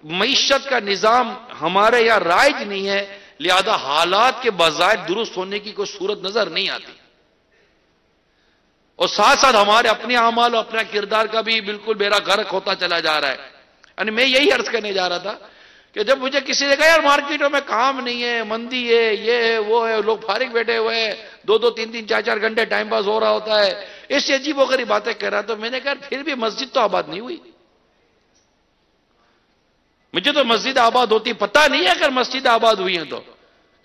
S4: معیشت کا نظام ہمارے یہاں رائج نہیں ہے، لہذا حالات کے بظاہر درست ہونے کی کوئی صورت نظر نہیں آتی، اور ساتھ ساتھ ہمارے اپنے اعمال اور اپنا کردار کا بھی بالکل بیڑا غرق ہوتا چلا جا رہا ہے۔ یعنی میں یہی عرض کرنے جا رہا تھا کہ جب مجھے کسی نے کہا یار مارکیٹوں میں کام نہیں ہے، مندی ہے، یہ ہے وہ ہے، لوگ فارغ بیٹھے ہوئے ہیں، 2-2 3-3 4-4 گھنٹے ٹائم پاس ہو رہا ہوتا ہے، ایسی عجیب و غریب باتیں کہہ رہا، تو میں نے کہا پھر بھی مسجد تو آباد نہیں ہوئی۔ مجھے تو مسجد آباد ہوتی پتہ نہیں ہے اگر مسجد آباد ہوئی ہیں تو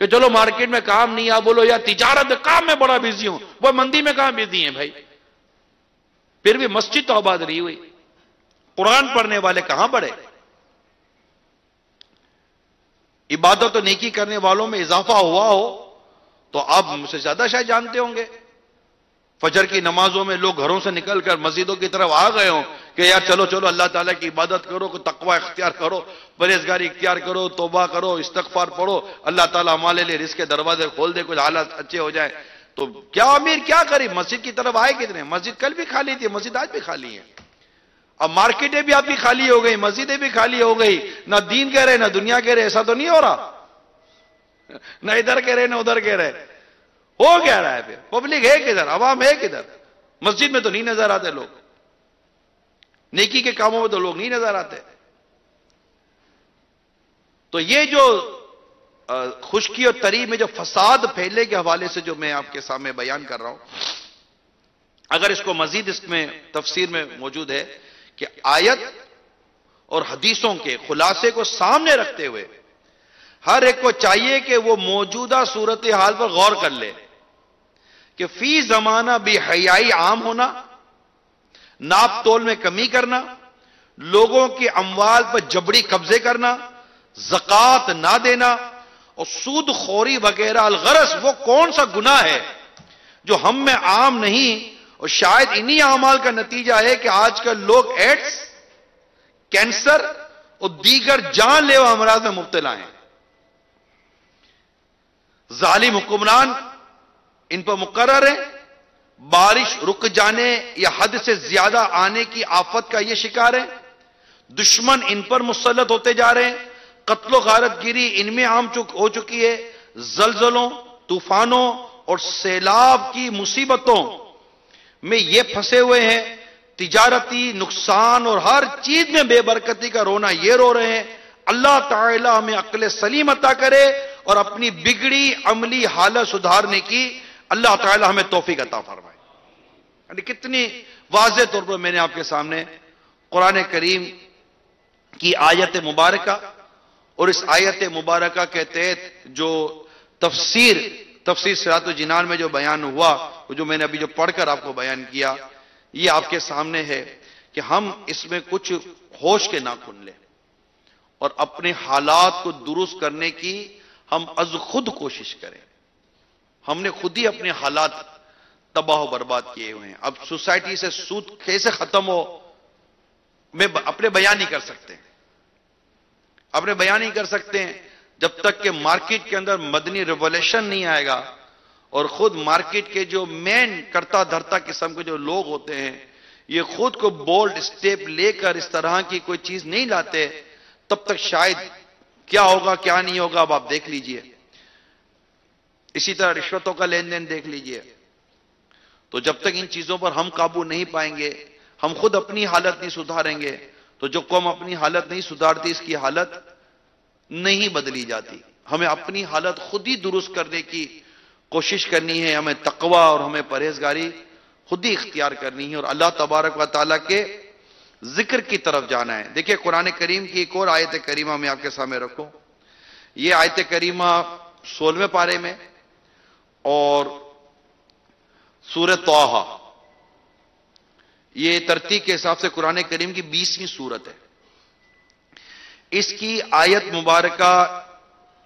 S4: کہ چلو مارکیٹ میں کام نہیں، آپ بولو یا تجارت کام میں بڑا بزی ہوں، وہ مندی میں کہاں بزی ہیں بھائی؟ پھر بھی مسجد تو آباد نہیں ہوئی، قرآن پڑھنے والے کہاں بڑھے؟ عبادت و نیکی کرنے والوں میں اضافہ ہوا ہو تو آپ مجھ سے زیادہ شاید جانتے ہوں گے۔ فجر کی نمازوں میں لوگ گھروں سے نکل کر مسجدوں کی طرف آ گئے ہوں کہ یار چلو چلو اللہ تعالیٰ کی عبادت کرو، کوئی تقوی اختیار کرو، پرہیزگاری اختیار کرو، توبہ کرو، استغفار پڑھو، اللہ تعالیٰ ہمارے لیے رزق کے دروازے کھول دے، کچھ حالات اچھے ہو جائیں۔ تو کیا امیر کیا کرے؟ مسجد کی طرف آئے کتنے؟ مسجد کل بھی خالی تھی، مسجد آج بھی خالی ہے۔ اب مارکیٹیں بھی آپ کی خالی ہو گئی، مسجدیں بھی خالی ہو گئی، نہ دین کہہ رہے نہ دنیا کہہ رہے، ایسا تو نہیں ہو رہا؟ نہ ادھر کہہ رہے نہ ادھر کہہ رہے، ہو کیا رہا ہے؟ پھر پبلک ہے کدھر؟ عوام ہے کدھر؟ مسجد میں تو نہیں نظر آتے لوگ، نیکی کے کاموں میں تو لوگ نہیں نظر آتے۔ تو یہ جو خشکی اور تری میں جو فساد پھیلے کے حوالے سے جو میں آپ کے سامنے بیان کر رہا ہوں، اگر اس کو مزید اس میں تفسیر میں موجود ہے کہ آیت اور حدیثوں کے خلاصے کو سامنے رکھتے ہوئے ہر ایک کو چاہیے کہ وہ موجودہ صورتحال پر غور کر لے کہ فی زمانہ بے حیائی عام ہونا، ناپ تول میں کمی کرنا، لوگوں کے اموال پر جبری قبضے کرنا، زکوٰۃ نہ دینا اور سود خوری وغیرہ، الغرض وہ کون سا گناہ ہے جو ہم میں عام نہیں، اور شاید انہی اعمال کا نتیجہ ہے کہ آج کل لوگ ایڈز، کینسر اور دیگر جان لیوا امراض میں مبتلا ہیں۔ ظالم حکمران ان پر مقرر ہے، بارش رک جانے یا حد سے زیادہ آنے کی آفت کا یہ شکار ہے، دشمن ان پر مسلط ہوتے جا رہے ہیں، قتل و غارت گیری ان میں عام ہو چکی ہے، زلزلوں، طوفانوں اور سیلاب کی مصیبتوں میں یہ پھنسے ہوئے ہیں، تجارتی نقصان اور ہر چیز میں بے برکتی کا رونا یہ رو رہے ہیں۔ اللہ تعالی ہمیں عقل سلیم عطا کرے اور اپنی بگڑی عملی حالت سدھارنے کی اللہ تعالی ہمیں توفیق عطا فرمائے۔ یعنی کتنی واضح طور پر میں نے آپ کے سامنے قرآن کریم کی آیت مبارکہ اور اس آیت مبارکہ کے تحت جو تفسیر صراط الجنان میں جو بیان ہوا، وہ جو میں نے ابھی جو پڑھ کر آپ کو بیان کیا، یہ آپ کے سامنے ہے کہ ہم اس میں کچھ ہوش کے ناخن لیں اور اپنے حالات کو درست کرنے کی ہم از خود کوشش کریں۔ ہم نے خود ہی اپنے حالات تباہ و برباد کیے ہوئے ہیں۔ اب سوسائٹی سے سود کیسے ختم ہو میں اپنے بیان نہیں کر سکتے، اپنے بیان نہیں کر سکتے ہیں جب تک کہ مارکیٹ کے اندر مدنی ریولیوشن نہیں آئے گا اور خود مارکیٹ کے جو مین کرتا دھرتا قسم کے جو لوگ ہوتے ہیں یہ خود کو بولڈ سٹیپ لے کر اس طرح کی کوئی چیز نہیں لاتے، تب تک شاید کیا ہوگا کیا نہیں ہوگا اب آپ دیکھ لیجئے۔ اسی طرح رشوتوں کا لین دین دیکھ لیجئے۔ تو جب تک ان چیزوں پر ہم قابو نہیں پائیں گے، ہم خود اپنی حالت نہیں سدھاریں گے، تو جو قوم اپنی حالت نہیں سدھارتی اس کی حالت نہیں بدلی جاتی۔ ہمیں اپنی حالت خود ہی درست کرنے کی کوشش کرنی ہے، ہمیں تقوی اور ہمیں پرہیزگاری خود ہی اختیار کرنی ہے اور اللہ تبارک و تعالیٰ کے ذکر کی طرف جانا ہے۔ دیکھیں قرآن کریم کی ایک اور آیت کریمہ میں آپ کے سامنے رکھوں، یہ آیت کریمہ 16ویں پارے میں اور سورہ طٰہٰ، یہ ترتیب کے حساب سے قرآن کریم کی 20ویں سورت ہے۔ اس کی آیت مبارکہ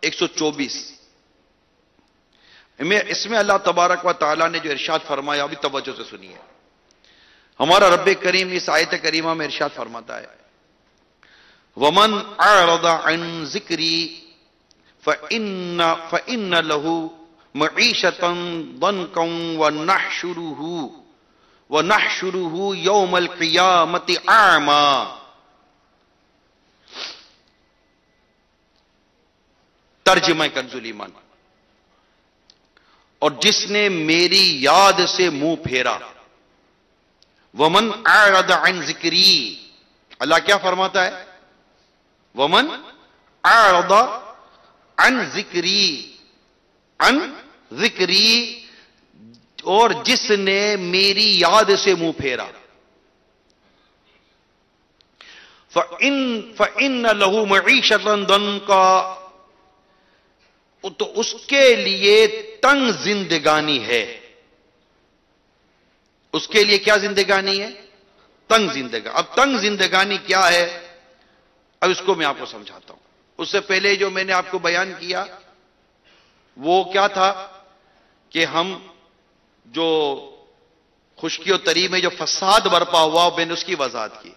S4: 124 اس میں اللہ تبارک و تعالیٰ نے جو ارشاد فرمایا ابھی توجہ سے سنیے۔ ہمارا رب کریم اس آیت کریمہ میں ارشاد فرماتا ہے وَمَنْ أَعْرَضَ عَنْ ذِكْرِي فَإِنَّ لَهُ مَعِيشَةً ضَنْكًا وَنَحْشُرُهُ يَوْمَ الْقِيَامَةِ أَعْمَى۔ ترجمہ کنز الایمان، اور جس نے میری یاد سے منہ پھیرا، ومن اعرض عن ذکری، اللہ کیا فرماتا ہے؟ ومن اعرض عن ذکری، عن ذکری، اور جس نے میری یاد سے منہ پھیرا، فَإِنَّ لَهُ مَعِيشَةً ضَنْكًا، تو اس کے لیے تنگ زندگانی ہے. اس کے لیے کیا زندگانی ہے؟ تنگ زندگانی. اب تنگ زندگانی کیا ہے؟ اب اس کو میں آپ کو سمجھاتا ہوں. اس سے پہلے جو میں نے آپ کو بیان کیا وہ کیا تھا کہ ہم جو خشکی و تری میں جو فساد برپا ہوا میں نے اس کی وضاحت کی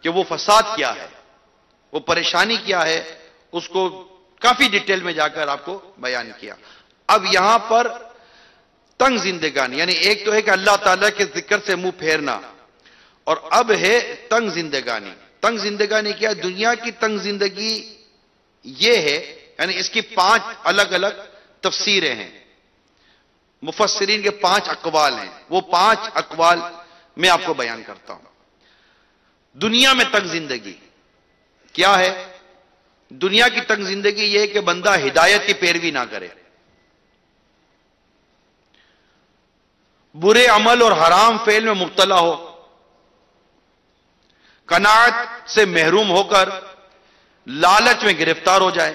S4: کہ وہ فساد کیا ہے، وہ پریشانی کیا ہے، اس کو کافی ڈیٹیل میں جا کر آپ کو بیان کیا. اب یہاں پر تنگ زندگانی یعنی ایک تو ہے کہ اللہ تعالیٰ کے ذکر سے منہ پھیرنا، اور اب ہے تنگ زندگانی. تنگ زندگانی کیا؟ دنیا کی تنگ زندگی یہ ہے، یعنی اس کی 5 الگ الگ تفسیریں ہیں. مفسرین کے 5 اقوال ہیں. وہ 5 اقوال میں آپ کو بیان کرتا ہوں. دنیا میں تنگ زندگی کیا ہے؟ دنیا کی تنگ زندگی یہ ہے کہ بندہ ہدایت کی پیروی نہ کرے، برے عمل اور حرام فعل میں مبتلا ہو، قناعت سے محروم ہو کر لالچ میں گرفتار ہو جائے،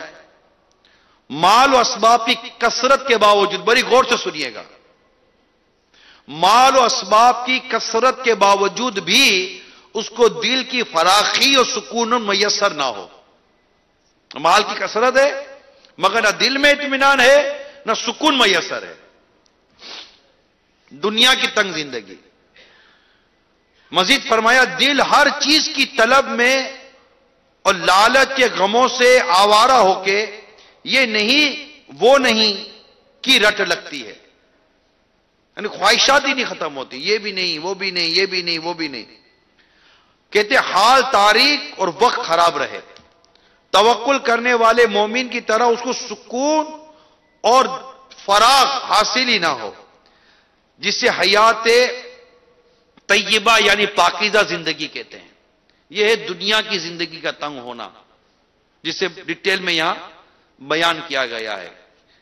S4: مال و اسباب کی کثرت کے باوجود، بڑی غور سے سنیے گا، مال و اسباب کی کثرت کے باوجود بھی اس کو دل کی فراخی اور سکون میسر نہ ہو. مال کی کثرت ہے مگر نہ دل میں اطمینان ہے نہ سکون میسر ہے. دنیا کی تنگ زندگی. مزید فرمایا دل ہر چیز کی طلب میں اور لالچ کے غموں سے آوارہ ہو کے یہ نہیں وہ نہیں کی رٹ لگتی ہے، یعنی خواہشات ہی نہیں ختم ہوتی، یہ بھی نہیں وہ بھی نہیں یہ بھی نہیں وہ بھی نہیں. کہتے حال تاریک اور وقت خراب رہے، توکل کرنے والے مومن کی طرح اس کو سکون اور فراغ حاصل ہی نہ ہو، جس سے حیات طیبہ یعنی پاکیزہ زندگی کہتے ہیں. یہ ہے دنیا کی زندگی کا تنگ ہونا، جسے ڈیٹیل میں یہاں بیان کیا گیا ہے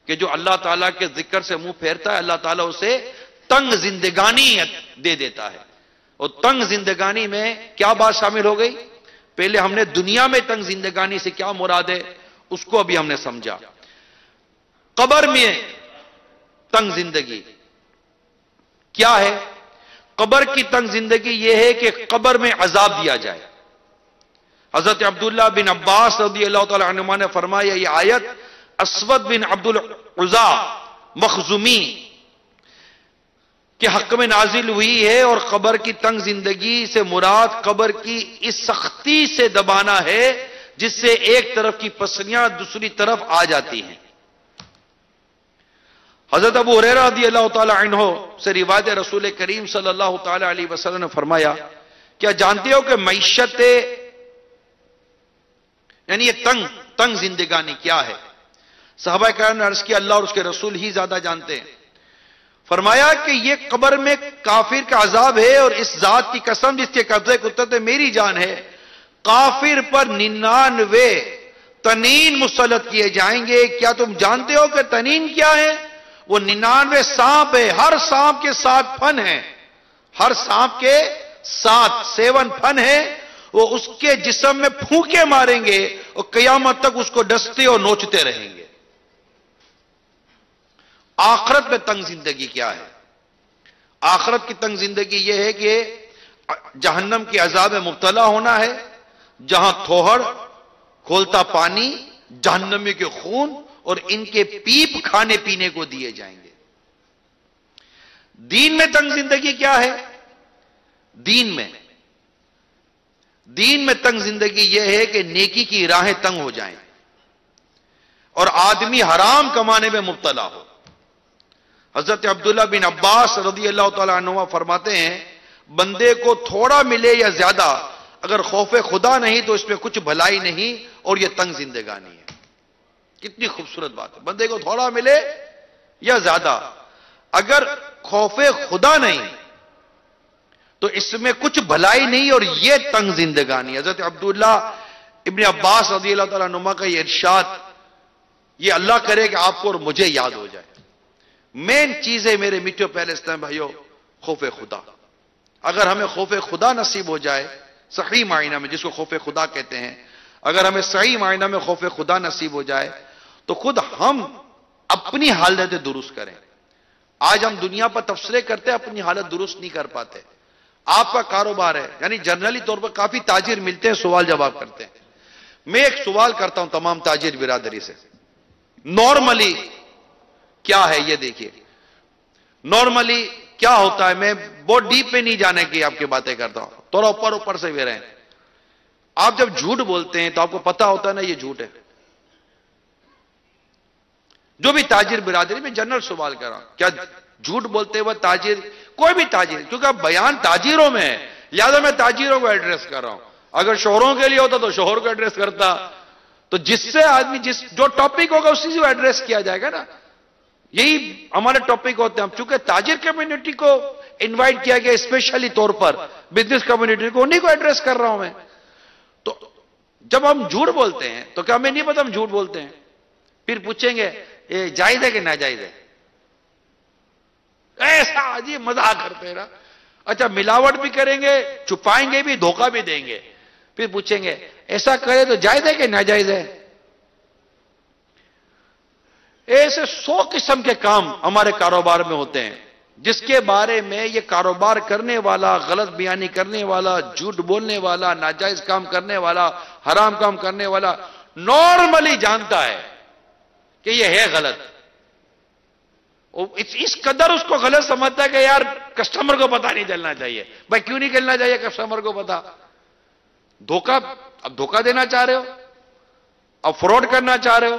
S4: کہ جو اللہ تعالیٰ کے ذکر سے منہ پھیرتا ہے اللہ تعالیٰ اسے تنگ زندگانی دے دیتا ہے. اور تنگ زندگانی میں کیا بات شامل ہو گئی؟ پہلے ہم نے دنیا میں تنگ زندگانی سے کیا مراد ہے اس کو ابھی ہم نے سمجھا. قبر میں تنگ زندگی کیا ہے؟ قبر کی تنگ زندگی یہ ہے کہ قبر میں عذاب دیا جائے. حضرت عبداللہ بن عباس رضی اللہ تعالی عنہما نے فرمایا یہ آیت اسود بن عبد العزا مخزومی کے حق میں نازل ہوئی ہے، اور قبر کی تنگ زندگی سے مراد قبر کی اس سختی سے دبانا ہے جس سے ایک طرف کی پسلیاں دوسری طرف آ جاتی ہیں. حضرت ابو ہریرہ رضی اللہ تعالی عنہ سے روایت رسول کریم صلی اللہ تعالی علیہ وسلم نے فرمایا کیا جانتے ہو کہ معیشت یعنی یہ تنگ زندگانی کیا ہے؟ صحابہ کرام نے عرض کیا اللہ اور اس کے رسول ہی زیادہ جانتے ہیں. فرمایا کہ یہ قبر میں کافر کا عذاب ہے، اور اس ذات کی قسم جس کے قبضے قدرت میری جان ہے، کافر پر 99 تنین مسلط کیے جائیں گے. کیا تم جانتے ہو کہ تنین کیا ہے؟ وہ 99 سانپ ہے، ہر سانپ کے 7 پھن ہیں، ہر سانپ کے 7 پھن ہیں. وہ اس کے جسم میں پھونکے ماریں گے اور قیامت تک اس کو ڈستے اور نوچتے رہیں گے. آخرت میں تنگ زندگی کیا ہے؟ آخرت کی تنگ زندگی یہ ہے کہ جہنم کے عذاب میں مبتلا ہونا ہے، جہاں تھوہڑ، کھولتا پانی، جہنمی کے خون اور ان کے پیپ کھانے پینے کو دیے جائیں گے. دین میں تنگ زندگی کیا ہے؟ دین میں تنگ زندگی یہ ہے کہ نیکی کی راہیں تنگ ہو جائیں اور آدمی حرام کمانے میں مبتلا ہو. حضرت عبداللہ بن عباس رضی اللہ تعالیٰ عنہ فرماتے ہیں بندے کو تھوڑا ملے یا زیادہ اگر خوف خدا نہیں تو اس میں کچھ بھلائی نہیں، اور یہ تنگ زندگانی ہے. کتنی خوبصورت بات ہے. بندے کو تھوڑا ملے یا زیادہ اگر خوف خدا نہیں تو اس میں کچھ بھلائی نہیں، اور یہ تنگ زندگانی. حضرت عبداللہ ابن عباس رضی اللہ تعالیٰ عنہ کا یہ ارشاد، یہ اللہ کرے کہ آپ کو اور مجھے یاد ہو جائے. مین چیز ہے میرے میٹھے پہلے اسلام بھائیو، خوف خدا. اگر ہمیں خوف خدا نصیب ہو جائے صحیح معنی میں، جس کو خوف خدا کہتے ہیں، اگر ہمیں صحیح معنی میں خوف خدا نصیب ہو جائے تو خود ہم اپنی حالت درست کریں. آج ہم دنیا پر تبصرے کرتے ہیں، اپنی حالت درست نہیں کر پاتے. آپ کا کاروبار ہے، یعنی جنرلی طور پر کافی تاجر ملتے ہیں، سوال جواب کرتے ہیں. میں ایک سوال کرتا ہوں تمام تاجر برادری سے، نارملی کیا ہے یہ دیکھیے. نارملی کیا ہوتا ہے، میں بہت ڈیپ پہ نہیں جانے کی آپ کی باتیں کرتا ہوں، تھوڑا اوپر سے بھی رہیں. آپ جب جھوٹ بولتے ہیں تو آپ کو پتا ہوتا ہے نا یہ جھوٹ ہے. جو بھی تاجر برادری میں جنرل سوال کر رہا ہوں، کیا جھوٹ بولتے ہوئے تاجر، کوئی بھی تاجر، کیونکہ اب بیان تاجروں میں ہے، لہذا میں تاجروں کو ایڈریس کر رہا ہوں. اگر شوہروں کے لیے ہوتا تو شوہر کو ایڈریس کرتا. تو جس سے آدمی جو ٹاپک ہوگا اسی سے ایڈریس کیا جائے گا نا. یہی ہمارے ٹاپک ہوتے ہیں. چونکہ تاجر کمیونٹی کو انوائٹ کیا گیا اسپیشلی طور پر، بزنس کمیونٹی کو، انہیں کو ایڈریس کر رہا ہوں میں. تو جب ہم جھوٹ بولتے ہیں تو کیا ہمیں نہیں پتا ہم جھوٹ بولتے ہیں؟ پھر پوچھیں گے یہ جائز ہے کہ ناجائز ہے؟ ایسا عجیب مزاح کرتے ہیں نا. اچھا ملاوٹ بھی کریں گے، چھپائیں گے بھی، دھوکہ بھی دیں گے. پھر پوچھیں گے ایسا کرے تو جائز ہے کہ ناجائز ہے؟ ایسے 100 قسم کے کام ہمارے کاروبار میں ہوتے ہیں جس کے بارے میں یہ کاروبار کرنے والا، غلط بیانی کرنے والا، جھوٹ بولنے والا، ناجائز کام کرنے والا، حرام کام کرنے والا نارملی جانتا ہے کہ یہ ہے غلط. اس قدر اس کو غلط سمجھتا ہے کہ یار کسٹمر کو پتا نہیں چلنا چاہیے. بھائی کیوں نہیں چلنا چاہیے کسٹمر کو پتا؟ اب دھوکہ دینا چاہ رہے ہو، اب فراڈ کرنا چاہ رہے ہو.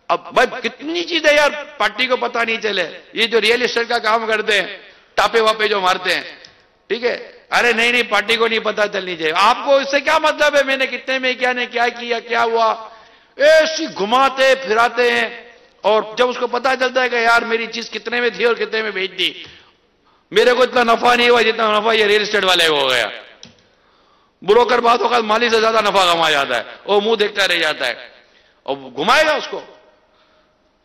S4: اب بھائی کتنی چیزیں یار پارٹی کو پتا نہیں چلے. یہ جو ریئل اسٹیٹ کا کام کرتے ہیں، ٹاپے واپے جو مارتے ہیں، ٹھیک ہے، ارے نہیں پارٹی کو نہیں پتا چلنی چاہیے. آپ کو اس سے کیا مطلب ہے میں نے کتنے میں کیا نہیں کیا کیا ہوا؟ ایسی گھماتے پھراتے ہیں. اور جب اس کو پتا چلتا ہے کہ یار میری چیز کتنے میں تھی اور کتنے میں بیچ دی، میرے کو اتنا نفع نہیں ہوا جتنا نفع یہ ریئل اسٹیٹ والے کو ہو گیا. بروکر بات ہوگا مالی سے زیادہ نفع کما جاتا ہے، وہ منہ دیکھتا رہ جاتا ہے اور گھمائے گا اس کو.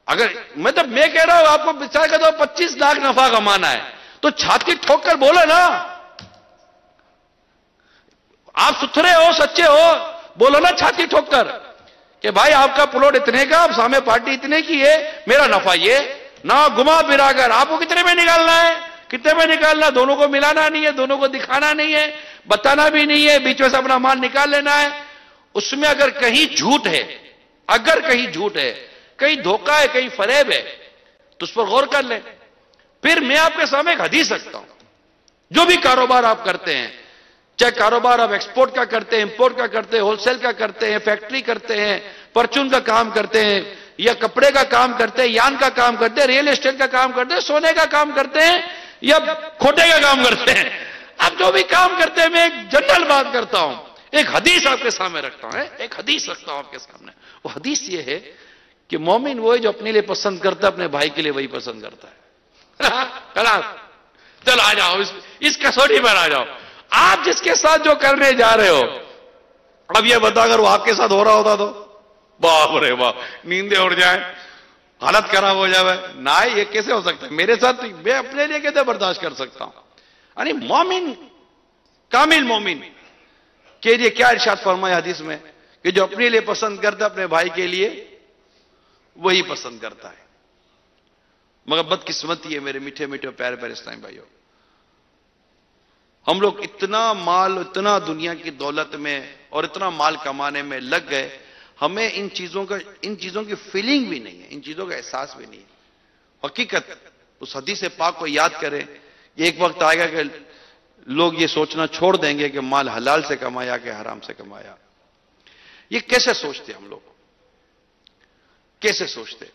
S4: اگر میں کہہ رہا ہوں آپ کو بچا کے تو 25 لاکھ نفع کمانا ہے تو چھاتی ٹھوک کر بولو نا. آپ ستھرے ہو، سچے ہو، بولو نا چھاتی ٹھوک کر کہ بھائی آپ کا پلاٹ اتنے کا، سامنے پارٹی اتنے کی ہے، میرا نفع یہ. نہ گھما پھرا کر آپ کو کتنے میں نکالنا ہے، کتنے میں نکالنا، دونوں کو ملانا نہیں ہے، دونوں کو دکھانا نہیں ہے، بتانا بھی نہیں ہے، بیچ میں سے اپنا مال نکال لینا ہے. اس میں اگر کہیں جھوٹ ہے، کہیں دھوکہ ہے، کہیں فریب ہے تو اس پر غور کر لیں. پھر میں آپ کے سامنے ایک حدیث رکھتا ہوں. جو بھی کاروبار آپ کرتے ہیں، چاہے کاروبار آپ ایکسپورٹ کا کرتے ہیں، امپورٹ کا کرتے ہیں، ہول سیل کا کرتے ہیں، فیکٹری کرتے ہیں، پرچون کا کام کرتے ہیں، یا کپڑے کا کام کرتے ہیں، یان کا کام کرتے ہیں، ریئل اسٹیٹ کا کام کرتے ہیں، سونے کا کام کرتے ہیں، یا کھوٹے کا کام کرتے ہیں. اب جو بھی کام کرتے ہیں میں ایک جنرل بات کرتا ہوں، ایک حدیث آپ کے سامنے رکھتا ہوں. ایک حدیث رکھتا ہوں آپ کے سامنے. وہ حدیث یہ ہے کہ مومن وہ ہے جو اپنے لیے پسند کرتا ہے، اپنے بھائی کے لیے وہی پسند کرتا ہے. چل آ جاؤ اس کسوٹی پر آ جاؤ. آپ جس کے ساتھ جو کرنے جا رہے ہو، اب یہ بتا اگر وہ آپ کے ساتھ ہو رہا ہوتا تو باپ رے باپ، نیندیں اڑ جائیں، حالت خراب ہو جائے. نہ یہ کیسے ہو سکتا ہے میرے ساتھ؟ میں اپنے لیے کیسے برداشت کر سکتا ہوں؟ یعنی مومن، کامل مومن کے لیے کیا ارشاد فرمایا حدیث میں کہ جو اپنے لیے پسند کرتا ہے اپنے بھائی کے لیے وہی پسند کرتا ہے. مگر بدقسمتی ہے میرے میٹھے میٹھے پیارے پیارے اسلامی بھائیوں، ہم لوگ اتنا مال، اتنا دنیا کی دولت میں اور اتنا مال کمانے میں لگ گئے، ہمیں ان چیزوں کی فیلنگ بھی نہیں ہے، ان چیزوں کا احساس بھی نہیں ہے. حقیقت اس حدیث پاک کو یاد کریں. ایک وقت آئے گا کہ لوگ یہ سوچنا چھوڑ دیں گے کہ مال حلال سے کمایا کہ حرام سے کمایا. یہ کیسے سوچتے ہم لوگ؟ کیسے سوچتے؟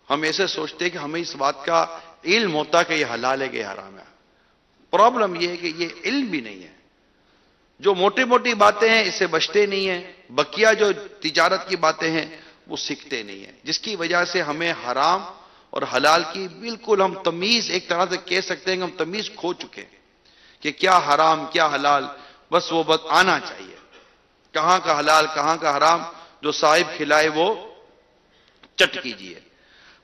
S4: ہم ایسے سوچتے کہ ہمیں اس بات کا علم ہوتا کہ یہ حلال ہے کہ یہ حرام ہے. پرابلم یہ ہے کہ یہ علم بھی نہیں ہے. جو موٹی موٹی باتیں ہیں اس سے بچتے نہیں ہیں، بقیہ جو تجارت کی باتیں ہیں وہ سیکھتے نہیں ہیں، جس کی وجہ سے ہمیں حرام اور حلال کی بالکل ہم تمیز، ایک طرح سے کہہ سکتے ہیں کہ ہم تمیز کھو چکے ہیں کہ کیا حرام کیا حلال. بس وہ بات آنا چاہیے، کہاں کا حلال کہاں کا حرام، جو صاحب کھلائے وہ چٹ کیجئے.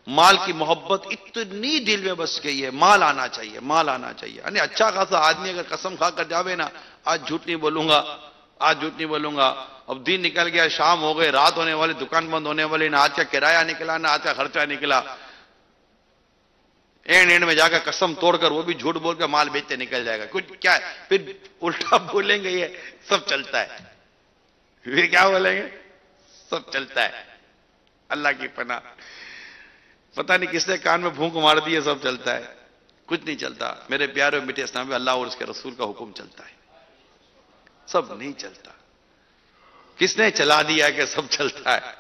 S4: مال کی محبت اتنی دل میں بس گئی ہے، مال آنا چاہیے، مال آنا چاہیے. یعنی اچھا خاصا آدمی اگر قسم کھا کر جاوے نا، آج جھوٹ نہیں بولوں گا، آج جھوٹ نہیں بولوں گا، اب دن نکل گیا، شام ہو گئے، رات ہونے والی، دکان بند ہونے والی، نہ آج کا کرایہ نکلا نہ آج کا خرچہ نکلا، اینڈ میں جا کر قسم توڑ کر وہ بھی جھوٹ بول کر مال بیچتے نکل جائے گا. کچھ کیا ہے پھر الٹا بولیں گے یہ سب چلتا ہے. پھر کیا بولیں گے؟ سب چلتا ہے. اللہ کی پناہ، پتہ نہیں کس نے کان میں بھونک مار دی ہے، سب چلتا ہے. کچھ نہیں چلتا میرے پیارے میٹھے اسلام میں، اللہ اور اس کے رسول کا حکم چلتا ہے، سب نہیں چلتا. کس نے چلا دیا کہ سب چلتا ہے؟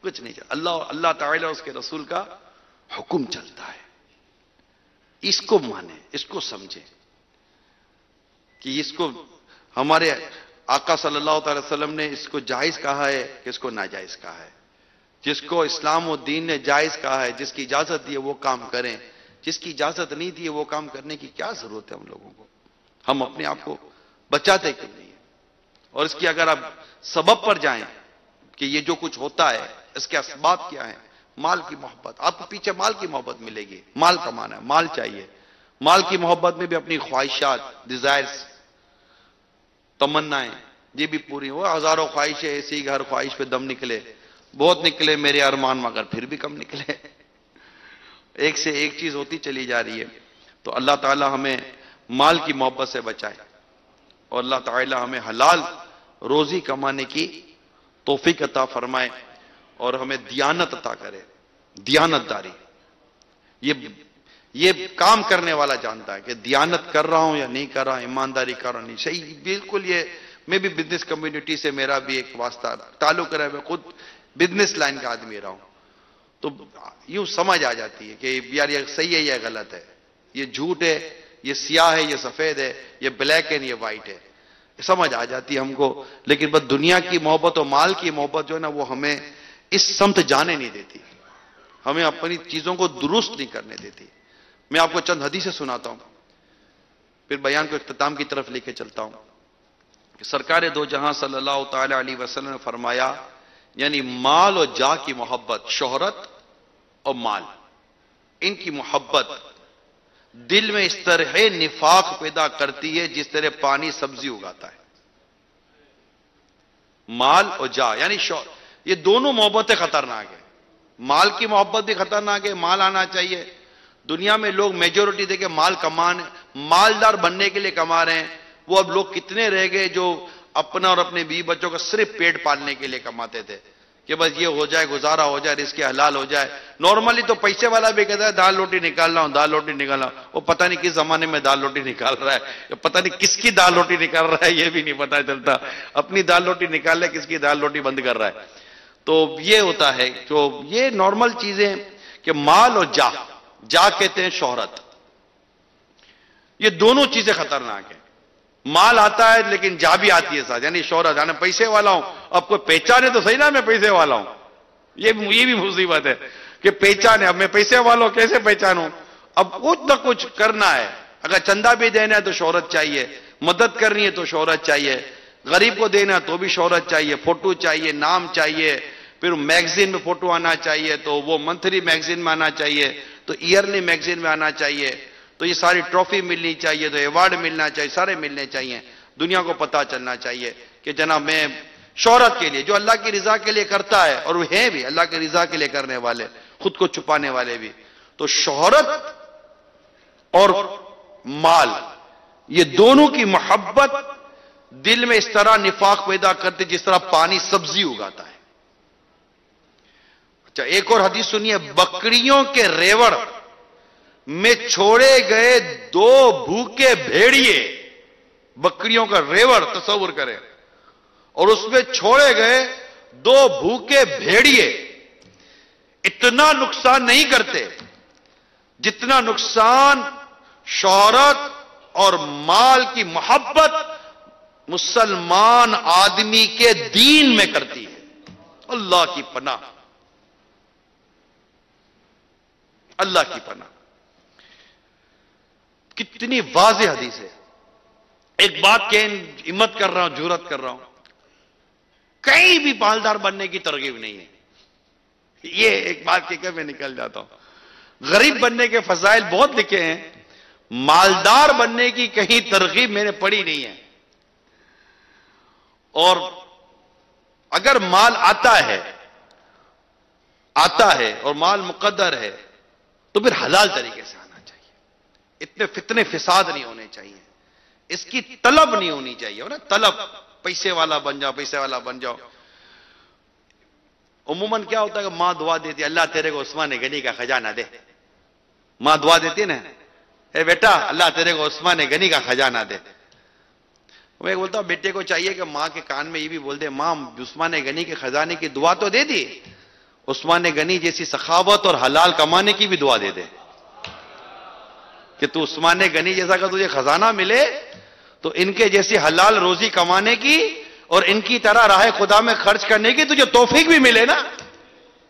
S4: کچھ نہیں چلتا. اللہ تعالی اور اس کے رسول کا حکم چلتا ہے. اس کو مانیں، اس کو سمجھیں کہ اس کو ہمارے آقا صلی اللہ تعالی وسلم نے اس کو جائز کہا ہے کہ اس کو ناجائز کہا ہے. جس کو اسلام و دین نے جائز کہا ہے، جس کی اجازت دی ہے وہ کام کریں، جس کی اجازت نہیں دی ہے وہ کام کرنے کی کیا ضرورت ہے ہم لوگوں کو؟ ہم اپنے آپ کو بچاتے کیوں نہیں ہیں؟ اور اس کی اگر آپ سبب پر جائیں کہ یہ جو کچھ ہوتا ہے اس کے اسباب کیا ہیں؟ مال کی محبت. آپ کو پیچھے مال کی محبت ملے گی. مال کمانا ہے، مال چاہیے. مال کی محبت میں بھی اپنی خواہشات، ڈیزائرز، تمنائیں یہ بھی پوری ہو. ہزاروں خواہشیں ایسی ہر خواہش پہ دم نکلے، بہت نکلے میرے ارمان مگر پھر بھی کم نکلے. ایک سے ایک چیز ہوتی چلی جا رہی ہے. تو اللہ تعالی ہمیں مال کی محبت سے بچائے اور اللہ تعالی ہمیں حلال روزی کمانے کی توفیق عطا فرمائے اور ہمیں دیانت عطا کرے. دیانت داری یہ کام کرنے والا جانتا ہے کہ دیانت کر رہا ہوں یا نہیں کر رہا، ایمانداری کر رہا ہوں نہیں. صحیح بالکل. یہ میں بھی بزنس کمیونٹی سے میرا بھی ایک واسطہ تعلق ہے، میں خود بزنس لائن کا آدمی رہا ہوں. تو یوں سمجھ آ جاتی ہے کہ یار یہ صحیح ہے یا غلط ہے، یہ جھوٹ ہے، یہ سیاہ ہے، یہ سفید ہے، یہ بلیک ہے، یہ وائٹ ہے. سمجھ آ جاتی ہے ہم کو. لیکن بس دنیا کی محبت اور مال کی محبت جو ہے نا وہ ہمیں اس سمت جانے نہیں دیتی، ہمیں اپنی چیزوں کو درست نہیں کرنے دیتی. میں آپ کو چند حدیثیں سناتا ہوں، پھر بیان کو اختتام کی طرف لے کے چلتا ہوں. کہ سرکار دو جہاں صلی اللہ تعالی علیہ وسلم نے فرمایا، یعنی مال اور جاہ کی محبت، شہرت اور مال، ان کی محبت دل میں اس طرح نفاق پیدا کرتی ہے جس طرح پانی سبزی اگاتا ہے. مال اور جاہ یعنی یہ دونوں محبتیں خطرناک ہیں. مال کی محبت بھی خطرناک ہے، مال آنا چاہیے. دنیا میں لوگ میجورٹی دے کے مال کمانے، مالدار بننے کے لیے کما رہے ہیں. وہ اب لوگ کتنے رہ گئے جو اپنا اور اپنے بیوی بچوں کا صرف پیٹ پالنے کے لیے کماتے تھے کہ بس یہ ہو جائے، گزارا ہو جائے، رزق حلال ہو جائے. نارملی تو پیسے والا بھی کہتا ہے دال روٹی نکال رہا ہوں، دال روٹی نکال رہا ہوں. وہ پتہ نہیں کس زمانے میں دال روٹی نکال رہا ہے، پتہ نہیں کس کی دال روٹی نکال رہا ہے، یہ بھی نہیں پتہ چلتا. اپنی دال روٹی نکال لے، کس کی دال روٹی بند کر رہا ہے. تو یہ ہوتا ہے جو یہ نارمل چیزیں کہ مال اور جاہ کہتے ہیں شہرت. یہ دونوں چیزیں خطرناک ہیں. مال آتا ہے لیکن جاہ بھی آتی ہے ساتھ، یعنی شہرت، یعنی پیسے والا ہوں. اب کوئی پہچانے تو صحیح نا میں پیسے والا ہوں. یہ بھی مصیبت ہے کہ پہچانے. اب میں پیسے والا ہوں کیسے پہچانوں؟ اب کچھ نہ کچھ کرنا ہے. اگر چندہ بھی دینا ہے تو شہرت چاہیے، مدد کرنی ہے تو شہرت چاہیے، غریب کو دینا تو بھی شہرت چاہیے، فوٹو چاہیے، نام چاہیے. پھر میگزین میں فوٹو آنا چاہیے تو وہ منتھلی میگزین میں آنا چاہیے، تو ایئرلی میگزین میں آنا چاہیے. تو یہ ساری ٹرافی ملنی چاہیے، تو ایوارڈ ملنا چاہیے، سارے ملنے چاہیے. دنیا کو پتا چلنا چاہیے کہ جناب میں شہرت کے لیے جو اللہ کی رضا کے لیے کرتا ہے، اور وہ ہیں بھی اللہ کی رضا کے لیے کرنے والے، خود کو چھپانے والے بھی. تو شہرت اور مال یہ دونوں کی محبت دل میں اس طرح نفاق پیدا کرتے جس طرح پانی سبزی اگاتا ہے. اچھا ایک اور حدیث سنیے. بکریوں کے ریوڑ میں چھوڑے گئے 2 بھوکے بھیڑیے، بکریوں کا ریوڑ تصور کریں، اور اس میں چھوڑے گئے 2 بھوکے بھیڑیے اتنا نقصان نہیں کرتے جتنا نقصان شہرت اور مال کی محبت مسلمان آدمی کے دین میں کرتی ہے. اللہ کی پناہ، اللہ کی پناہ. کتنی واضح حدیث ہے. ایک بات کہ ہمت کر رہا ہوں، جرات کر رہا ہوں، کہیں بھی مالدار بننے کی ترغیب نہیں ہے. یہ ایک بات کہ میں نکل جاتا ہوں. غریب بننے کے فضائل بہت لکھے ہیں، مالدار بننے کی کہیں ترغیب میں نے پڑھی نہیں ہے. اور اگر مال آتا ہے اور مال مقدر ہے تو پھر حلال طریقے سے آنا چاہیے. اتنے فتنے فساد نہیں ہونے چاہیے. اس کی طلب نہیں ہونی چاہیے نا، طلب پیسے والا بن جاؤ. عموماً کیا ہوتا ہے کہ ماں دعا دیتی ہے اللہ تیرے کو عثمان غنی کا خزانہ دے. ماں دعا دیتی ہے نا، اے بیٹا اللہ تیرے کو عثمان غنی کا خزانہ دے. میں بولتا ہوں بیٹے کو چاہیے کہ ماں کے کان میں یہ بھی بول دے، ماں عثمان غنی کے خزانے کی دعا تو دے دی، عثمان غنی جیسی سخاوت اور حلال کمانے کی بھی دعا دے دے کہ تو عثمان غنی جیسا کہ تجھے خزانہ ملے تو ان کے جیسی حلال روزی کمانے کی اور ان کی طرح راہ خدا میں خرچ کرنے کی تجھے توفیق بھی ملے نا.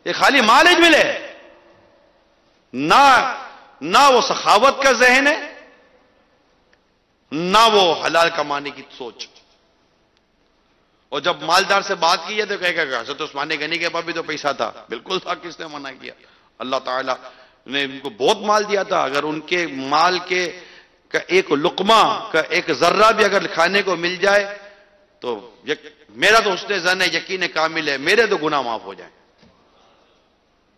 S4: یہ خالی مالج ملے نہ وہ سخاوت کا ذہن ہے نہ وہ حلال کمانے کی سوچ. اور جب مالدار سے بات کی ہے تو کہے گا حضرت عثمان غنی کے پاس بھی تو پیسہ تھا. بالکل تھا، کس نے منع کیا؟ اللہ تعالیٰ نے ان کو بہت مال دیا تھا. اگر ان کے مال کے کا ایک لقمہ کا ایک ذرہ بھی اگر کھانے کو مل جائے تو میرا تو حسن ظن ہے، یقین کامل ہے، میرے تو گناہ معاف ہو جائیں.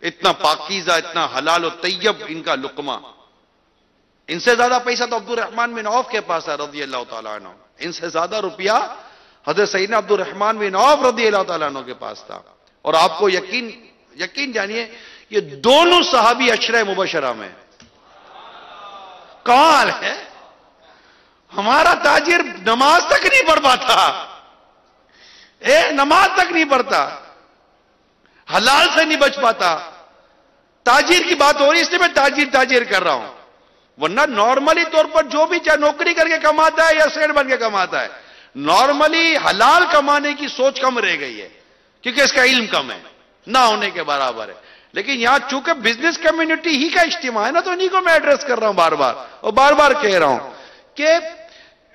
S4: اتنا پاکیزہ، اتنا حلال و طیب ان کا لقمہ. ان سے زیادہ پیسہ تو عبد الرحمن بن عوف کے پاس ہے رضی اللہ تعالیٰ عنہ. ان سے زیادہ روپیہ حضرت سیدنا عبد الرحمن بن عوف رضی اللہ تعالیٰ عنہ کے پاس تھا. اور آپ کو یقین جانیے یہ دونوں صحابی عشرہ مبشرہ میں. کمال ہے. ہمارا تاجر نماز تک نہیں پڑھ پاتا، نماز تک نہیں پڑھتا، حلال سے نہیں بچ پاتا. تاجر کی بات ہو رہی ہے اس لیے میں تاجر کر رہا ہوں. ورنہ نارملی طور پر جو بھی چاہے نوکری کر کے کماتا ہے یا سیٹ بن کے کماتا ہے، نارملی حلال کمانے کی سوچ کم رہ گئی ہے کیونکہ اس کا علم کم ہے، نہ ہونے کے برابر ہے. لیکن یہاں چونکہ بزنس کمیونٹی ہی کا اجتماع ہے نا، تو انہی کو میں ایڈریس کر رہا ہوں بار بار اور بار بار کہہ رہا ہوں کہ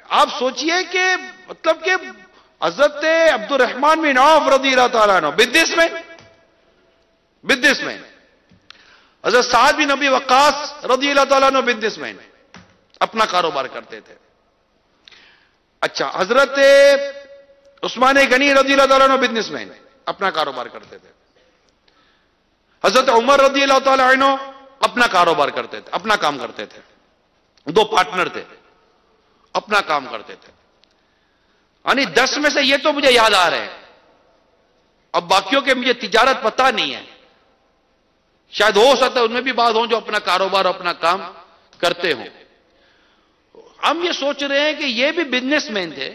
S4: آپ سوچئے کہ مطلب کہ حضرت عبد الرحمن بن عوف رضی اللہ تعالیٰ عنہ بزنس مین، حضرت سعد بن ابی وقاص رضی اللہ تعالیٰ عنہ بزنس مین، اپنا کاروبار کرتے تھے. اچھا، حضرت عثمان غنی رضی اللہ تعالیٰ عنہ بزنس مین، اپنا کاروبار کرتے تھے. حضرت عمر رضی اللہ تعالیٰ عنہ اپنا کاروبار کرتے تھے، اپنا کام کرتے تھے. دو پارٹنر تھے، اپنا کام کرتے تھے. یعنی 10 میں سے یہ تو مجھے یاد آ رہے ہیں. اب باقیوں کے مجھے تجارت پتہ نہیں ہے، شاید ہو سکتا ہے ان میں بھی بعض ہوں جو اپنا کاروبار اپنا کام کرتے ہوں. ہم یہ سوچ رہے ہیں کہ یہ بھی بزنس مین تھے،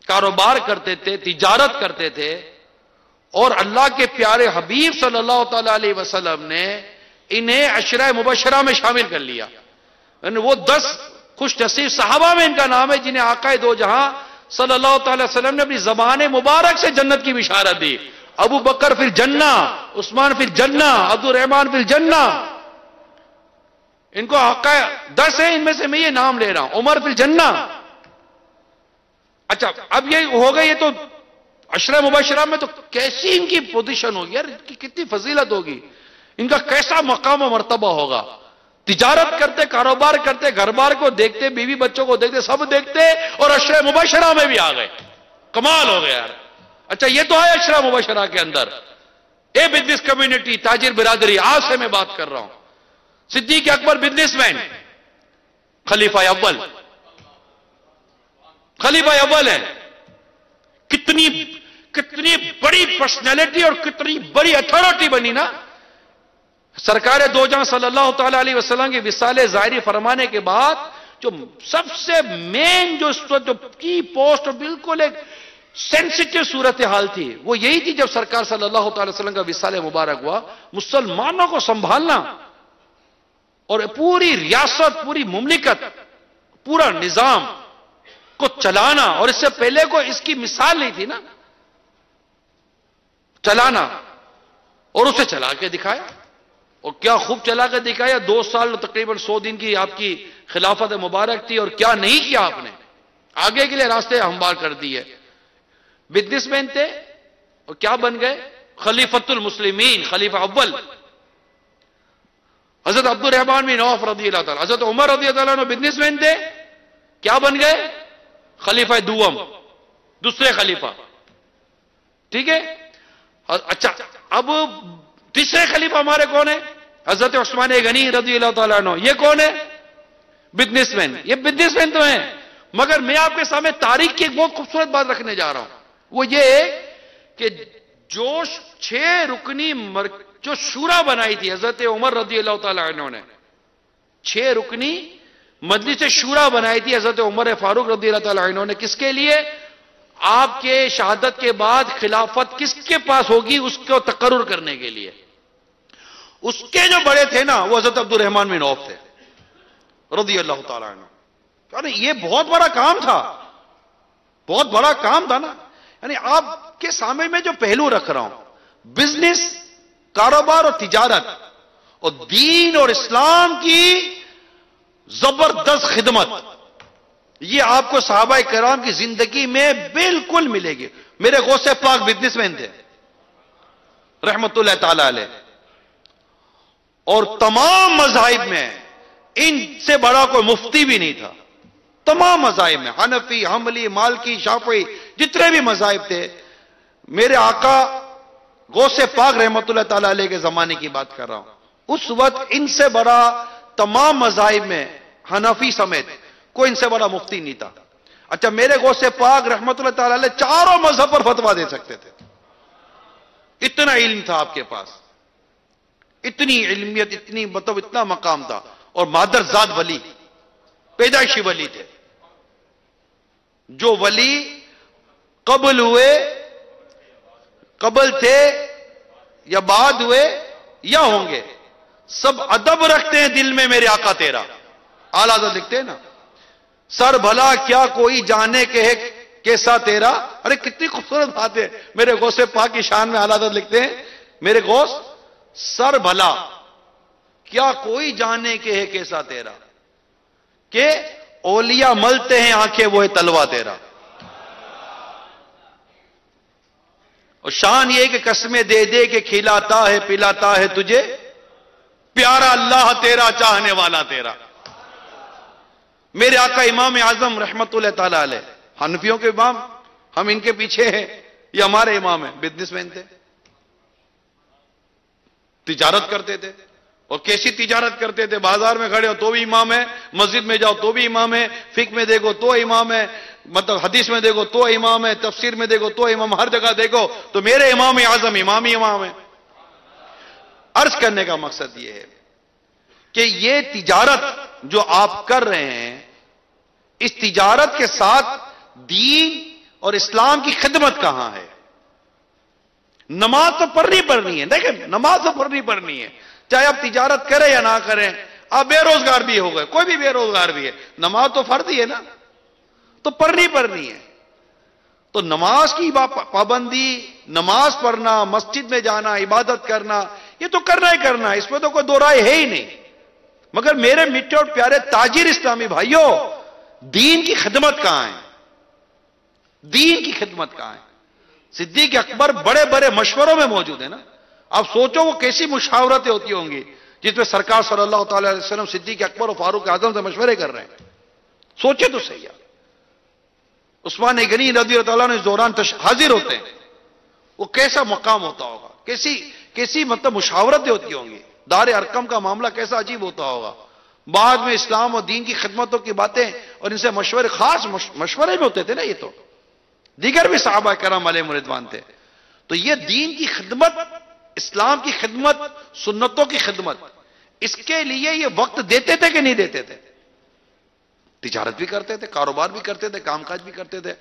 S4: کاروبار کرتے تھے، تجارت کرتے تھے، اور اللہ کے پیارے حبیب صلی اللہ تعالی علیہ وسلم نے انہیں عشرہ مبشرہ میں شامل کر لیا. یعنی وہ 10 خوش نصیب صحابہ میں ان کا نام ہے جنہیں آقا دو جہاں صلی اللہ تعالی وسلم نے اپنی زبان مبارک سے جنت کی بشارت دی. ابو بکر فی الجنہ، عثمان فی الجنہ، عبد الرحمن فی الجنہ. ان کو آقا 10 ہیں، ان میں سے میں یہ نام لے رہا ہوں. عمر فی الجنہ. اچھا، اب یہ ہو گئے، یہ تو عشرہ مبشرہ میں، تو کیسی ان کی پوزیشن ہوگی یار، ان کی کتنی فضیلت ہوگی، ان کا کیسا مقام و مرتبہ ہوگا. تجارت کرتے، کاروبار کرتے، گھر بار کو دیکھتے، بیوی بچوں کو دیکھتے، سب دیکھتے، اور عشرہ مبشرہ میں بھی آ گئے. کمال ہو گیا یار. اچھا، یہ تو ہے عشرہ مبشرہ کے اندر. اے بزنس کمیونٹی، تاجر برادری، آج سے میں بات کر رہا ہوں. صدیق اکبر بزنس مین، خلیفہ اول ہے. کتنی بڑی پرسنالٹی اور کتنی بڑی اتھارٹی بنی نا. سرکار دو جہاں صلی اللہ تعالی علیہ وسلم کی وصال ظاہری فرمانے کے بعد جو سب سے مین جو کی پوسٹ اور بالکل ایک سینسیٹیو صورتحال تھی، وہ یہی تھی جب سرکار صلی اللہ تعالی وسلم کا وصال مبارک ہوا. مسلمانوں کو سنبھالنا اور پوری ریاست، پوری مملکت، پورا نظام کو چلانا، اور اس سے پہلے کو اس کی مثال نہیں تھی نا، چلانا، اور اسے چلا کے دکھایا. اور کیا خوب چلا کے دکھایا. 2 سال تقریباً 100 دن کی آپ کی خلافت مبارک تھی، اور کیا نہیں کیا آپ نے، آگے کے لیے راستے ہموار کر دیے. بزنس مین تھے اور کیا بن گئے؟ خلیفۃ المسلمین، خلیفہ اول. حضرت عبد الرحمن بن عوف رضی اللہ تعالیٰ، حضرت عمر رضی اللہ عنہ بزنس مین تھے، کیا بن گئے؟ خلیفہ دوم، دوسرے خلیفہ. ٹھیک ہے. اچھا اب تیسرے خلیفہ ہمارے کون ہیں؟ حضرت عثمان غنی رضی اللہ تعالیٰ عنہ. یہ کون ہے؟ Business man. یہ بزنس مین تو ہیں، مگر میں آپ کے سامنے تاریخ کی ایک بہت خوبصورت بات رکھنے جا رہا ہوں. وہ یہ کہ جو 6 رکنی جو شورا بنائی تھی حضرت عمر رضی اللہ تعالیٰ عنہ نے، 6 رکنی مجلس شورا بنائی تھی حضرت عمر فاروق رضی اللہ تعالیٰ عنہ نے. کس کے لیے؟ آپ کے شہادت کے بعد خلافت کس کے پاس ہوگی اس کو تقرر کرنے کے لیے. اس کے جو بڑے تھے نا وہ حضرت عبد الرحمن بن عوف تھے رضی اللہ تعالیٰ عنہ. یعنی یہ بہت بڑا کام تھا، بہت بڑا کام تھا نا. یعنی آپ کے سامنے میں جو پہلو رکھ رہا ہوں، بزنس، کاروبار اور تجارت، اور دین اور اسلام کی زبردست خدمت، یہ آپ کو صحابہ کرام کی زندگی میں بالکل ملے گی. میرے غوث پاک بزنس مین تھے رحمت اللہ تعالی علیہ، اور تمام مذاہب میں ان سے بڑا کوئی مفتی بھی نہیں تھا. تمام مذاہب میں حنفی، حنبلی، مالکی، شافعی، جتنے بھی مذاہب تھے، میرے آقا غوث پاک رحمت اللہ تعالی علیہ کے زمانے کی بات کر رہا ہوں، اس وقت ان سے بڑا تمام مذاہب میں حنفی سمیت کوئی ان سے بڑا مفتی نہیں تھا. اچھا میرے غوث پاک رحمت اللہ تعالی علیہ چاروں مذہب پر فتویٰ دے سکتے تھے. اتنا علم تھا آپ کے پاس، اتنی علمیت، اتنی مطلب اتنا مقام تھا. اور مادر ذات ولی، پیدائشی ولی تھے. جو ولی قبل ہوئے، قبل تھے یا بعد ہوئے یا ہوں گے، سب ادب رکھتے ہیں دل میں میرے آقا تیرا. اعلیٰ حضرت لکھتے ہیں نا، سر بھلا کیا کوئی جانے کہ ہے کیسا تیرا. ارے کتنی خوبصورت بات ہے. میرے غوث پاک کی شان میں اعلیٰ حضرت لکھتے ہیں، میرے غوث سر بھلا کیا کوئی جانے کہ ہے کیسا تیرا، کہ اولیاء ملتے ہیں آنکھیں وہ ہے تلوا تیرا. اور شان یہ کہ قسمیں دے دے کہ کھلاتا ہے پلاتا ہے تجھے، پیارا اللہ تیرا چاہنے والا تیرا. میرے آقا امام اعظم رحمت اللہ تعالی علیہ، حنفیوں کے امام، ہم ان کے پیچھے ہیں، یہ ہمارے امام ہیں. بزنس مین تھے، تجارت کرتے تھے. اور کیسی تجارت کرتے تھے؟ بازار میں کھڑے ہو تو بھی امام ہے، مسجد میں جاؤ تو بھی امام ہے، فقہ میں دیکھو تو امام ہے، مطلب حدیث میں دیکھو تو امام ہے، تفسیر میں دیکھو تو امام، ہر جگہ دیکھو تو میرے امام اعظم امام ہی امام ہے. عرض کرنے کا مقصد یہ ہے کہ یہ تجارت جو آپ کر رہے ہیں، اس تجارت کے ساتھ دین اور اسلام کی خدمت کہاں ہے؟ نماز تو پڑھنی ہے. دیکھیں نماز تو پڑھنی ہے، چاہے آپ تجارت کریں یا نہ کریں. آپ بے روزگار بھی ہو گئے، کوئی بھی بے روزگار بھی ہے، نماز تو فرض ہی ہے نا، تو پڑھنی ہے. تو نماز کی پابندی، نماز پڑھنا، مسجد میں جانا، عبادت کرنا، یہ تو کرنا ہی کرنا ہے، اس میں تو کوئی دو رائے ہے ہی نہیں. مگر میرے میٹھے اور پیارے تاجر اسلامی بھائیوں، دین کی خدمت کہاں ہے؟ دین کی خدمت کہاں ہے؟ صدیق اکبر بڑے بڑے مشوروں میں موجود ہیں نا. آپ سوچو وہ کیسی مشاورتیں ہوتی ہوں گی جس میں سرکار صلی اللہ تعالی علیہ وسلم صدیق اکبر اور فاروق اعظم سے مشورے کر رہے ہیں. سوچے تو صحیح. عثمان غنی رضی اللہ تعالیٰ نے دوران حاضر ہوتے ہیں، وہ کیسا مقام ہوتا ہوگا، کیسی مطلب مشاورتیں ہوتی ہوں گی. دار ارقم کا معاملہ کیسا عجیب ہوتا ہوگا. بعد میں اسلام اور دین کی خدمتوں کی باتیں اور ان سے مشورے، خاص مشورے میں ہوتے تھے نا. یہ تو دیگر بھی صحابہ کرام علیہم رضوان تھے. تو یہ دین کی خدمت، اسلام کی خدمت، سنتوں کی خدمت، اس کے لیے یہ وقت دیتے تھے کہ نہیں دیتے تھے؟ تجارت بھی کرتے تھے، کاروبار بھی کرتے تھے، کام کاج بھی کرتے تھے،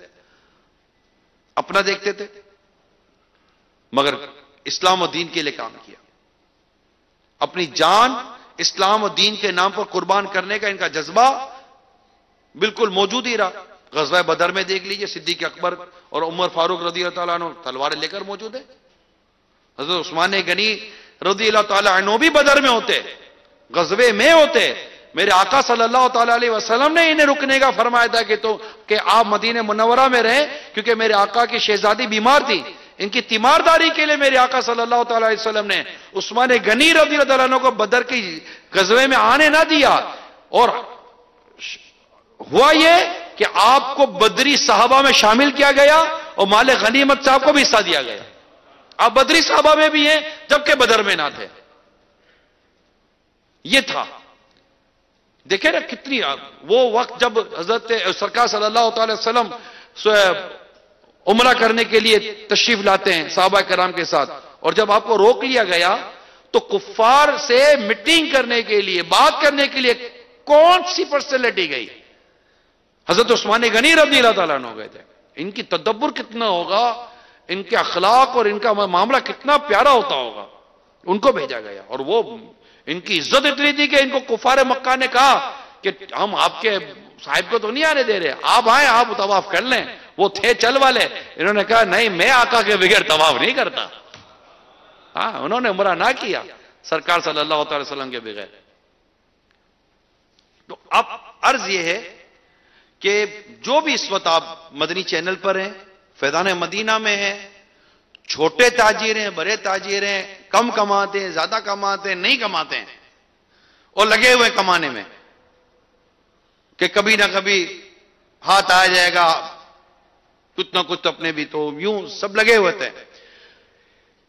S4: اپنا دیکھتے تھے، مگر اسلام و دین کے لیے کام کیا. اپنی جان اسلام و دین کے نام پر قربان کرنے کا ان کا جذبہ بالکل موجود ہی رہا. غزوہ بدر میں دیکھ لیجئے، صدیق اکبر اور عمر فاروق رضی اللہ تعالیٰ عنہ تلواریں لے کر موجود ہیں. حضرت عثمان غنی رضی اللہ تعالیٰ عنہ بھی بدر میں ہوتے، غزوے میں ہوتے. میرے آقا صلی اللہ تعالیٰ علیہ وسلم نے انہیں رکنے کا فرمایا تھا کہ آپ مدینہ منورہ میں رہیں، کیونکہ میرے آقا کی شہزادی بیمار تھی. ان کی تیمارداری کے لیے میرے آقا صلی اللہ تعالیٰ علیہ وسلم نے عثمان غنی رضی اللہ تعالیٰ عنہ کو بدر کی غزوے میں آنے نہ دیا. اور ہوا یہ کہ آپ کو بدری صحابہ میں شامل کیا گیا اور مال غنیمت صاحب کو بھی حصہ دیا گیا. آپ بدری صحابہ میں بھی ہیں جبکہ بدر میں نہ تھے. یہ تھا. دیکھیں نا کتنی وہ وقت جب حضرت سرکار صلی اللہ تعالی وسلم عمرہ کرنے کے لیے تشریف لاتے ہیں صحابہ کرام کے ساتھ, اور جب آپ کو روک لیا گیا تو کفار سے میٹنگ کرنے کے لیے, بات کرنے کے لیے کون سی پرسنالٹی گئی؟ حضرت عثمان غنی رضی اللہ تعالیٰ عنہ گئے تھے. ان کی تدبر کتنا ہوگا, ان کے اخلاق اور ان کا معاملہ کتنا پیارا ہوتا ہوگا. ان کو بھیجا گیا, اور وہ ان کی عزت اتنی تھی کہ ان کو کفار مکہ نے کہا کہ ہم آپ کے صاحب کو تو نہیں آنے دے رہے, آپ آئیں, آپ طواف کر لیں. وہ تھے چل والے, انہوں نے کہا نہیں, میں آقا کے بغیر طواف نہیں کرتا. ہاں, انہوں نے عمرہ نہ کیا سرکار صلی اللہ تعالی وسلم کے بغیر. تو اب عرض یہ ہے کہ جو بھی اس وقت آپ مدنی چینل پر ہیں, فیضان مدینہ میں ہیں, چھوٹے تاجر ہیں, بڑے تاجر ہیں, کم کماتے ہیں, زیادہ کماتے ہیں, نہیں کماتے ہیں, اور لگے ہوئے کمانے میں کہ کبھی نہ کبھی ہاتھ آ جائے گا, کچھ نہ کچھ اپنے بھی, تو یوں سب لگے ہوئے تھے.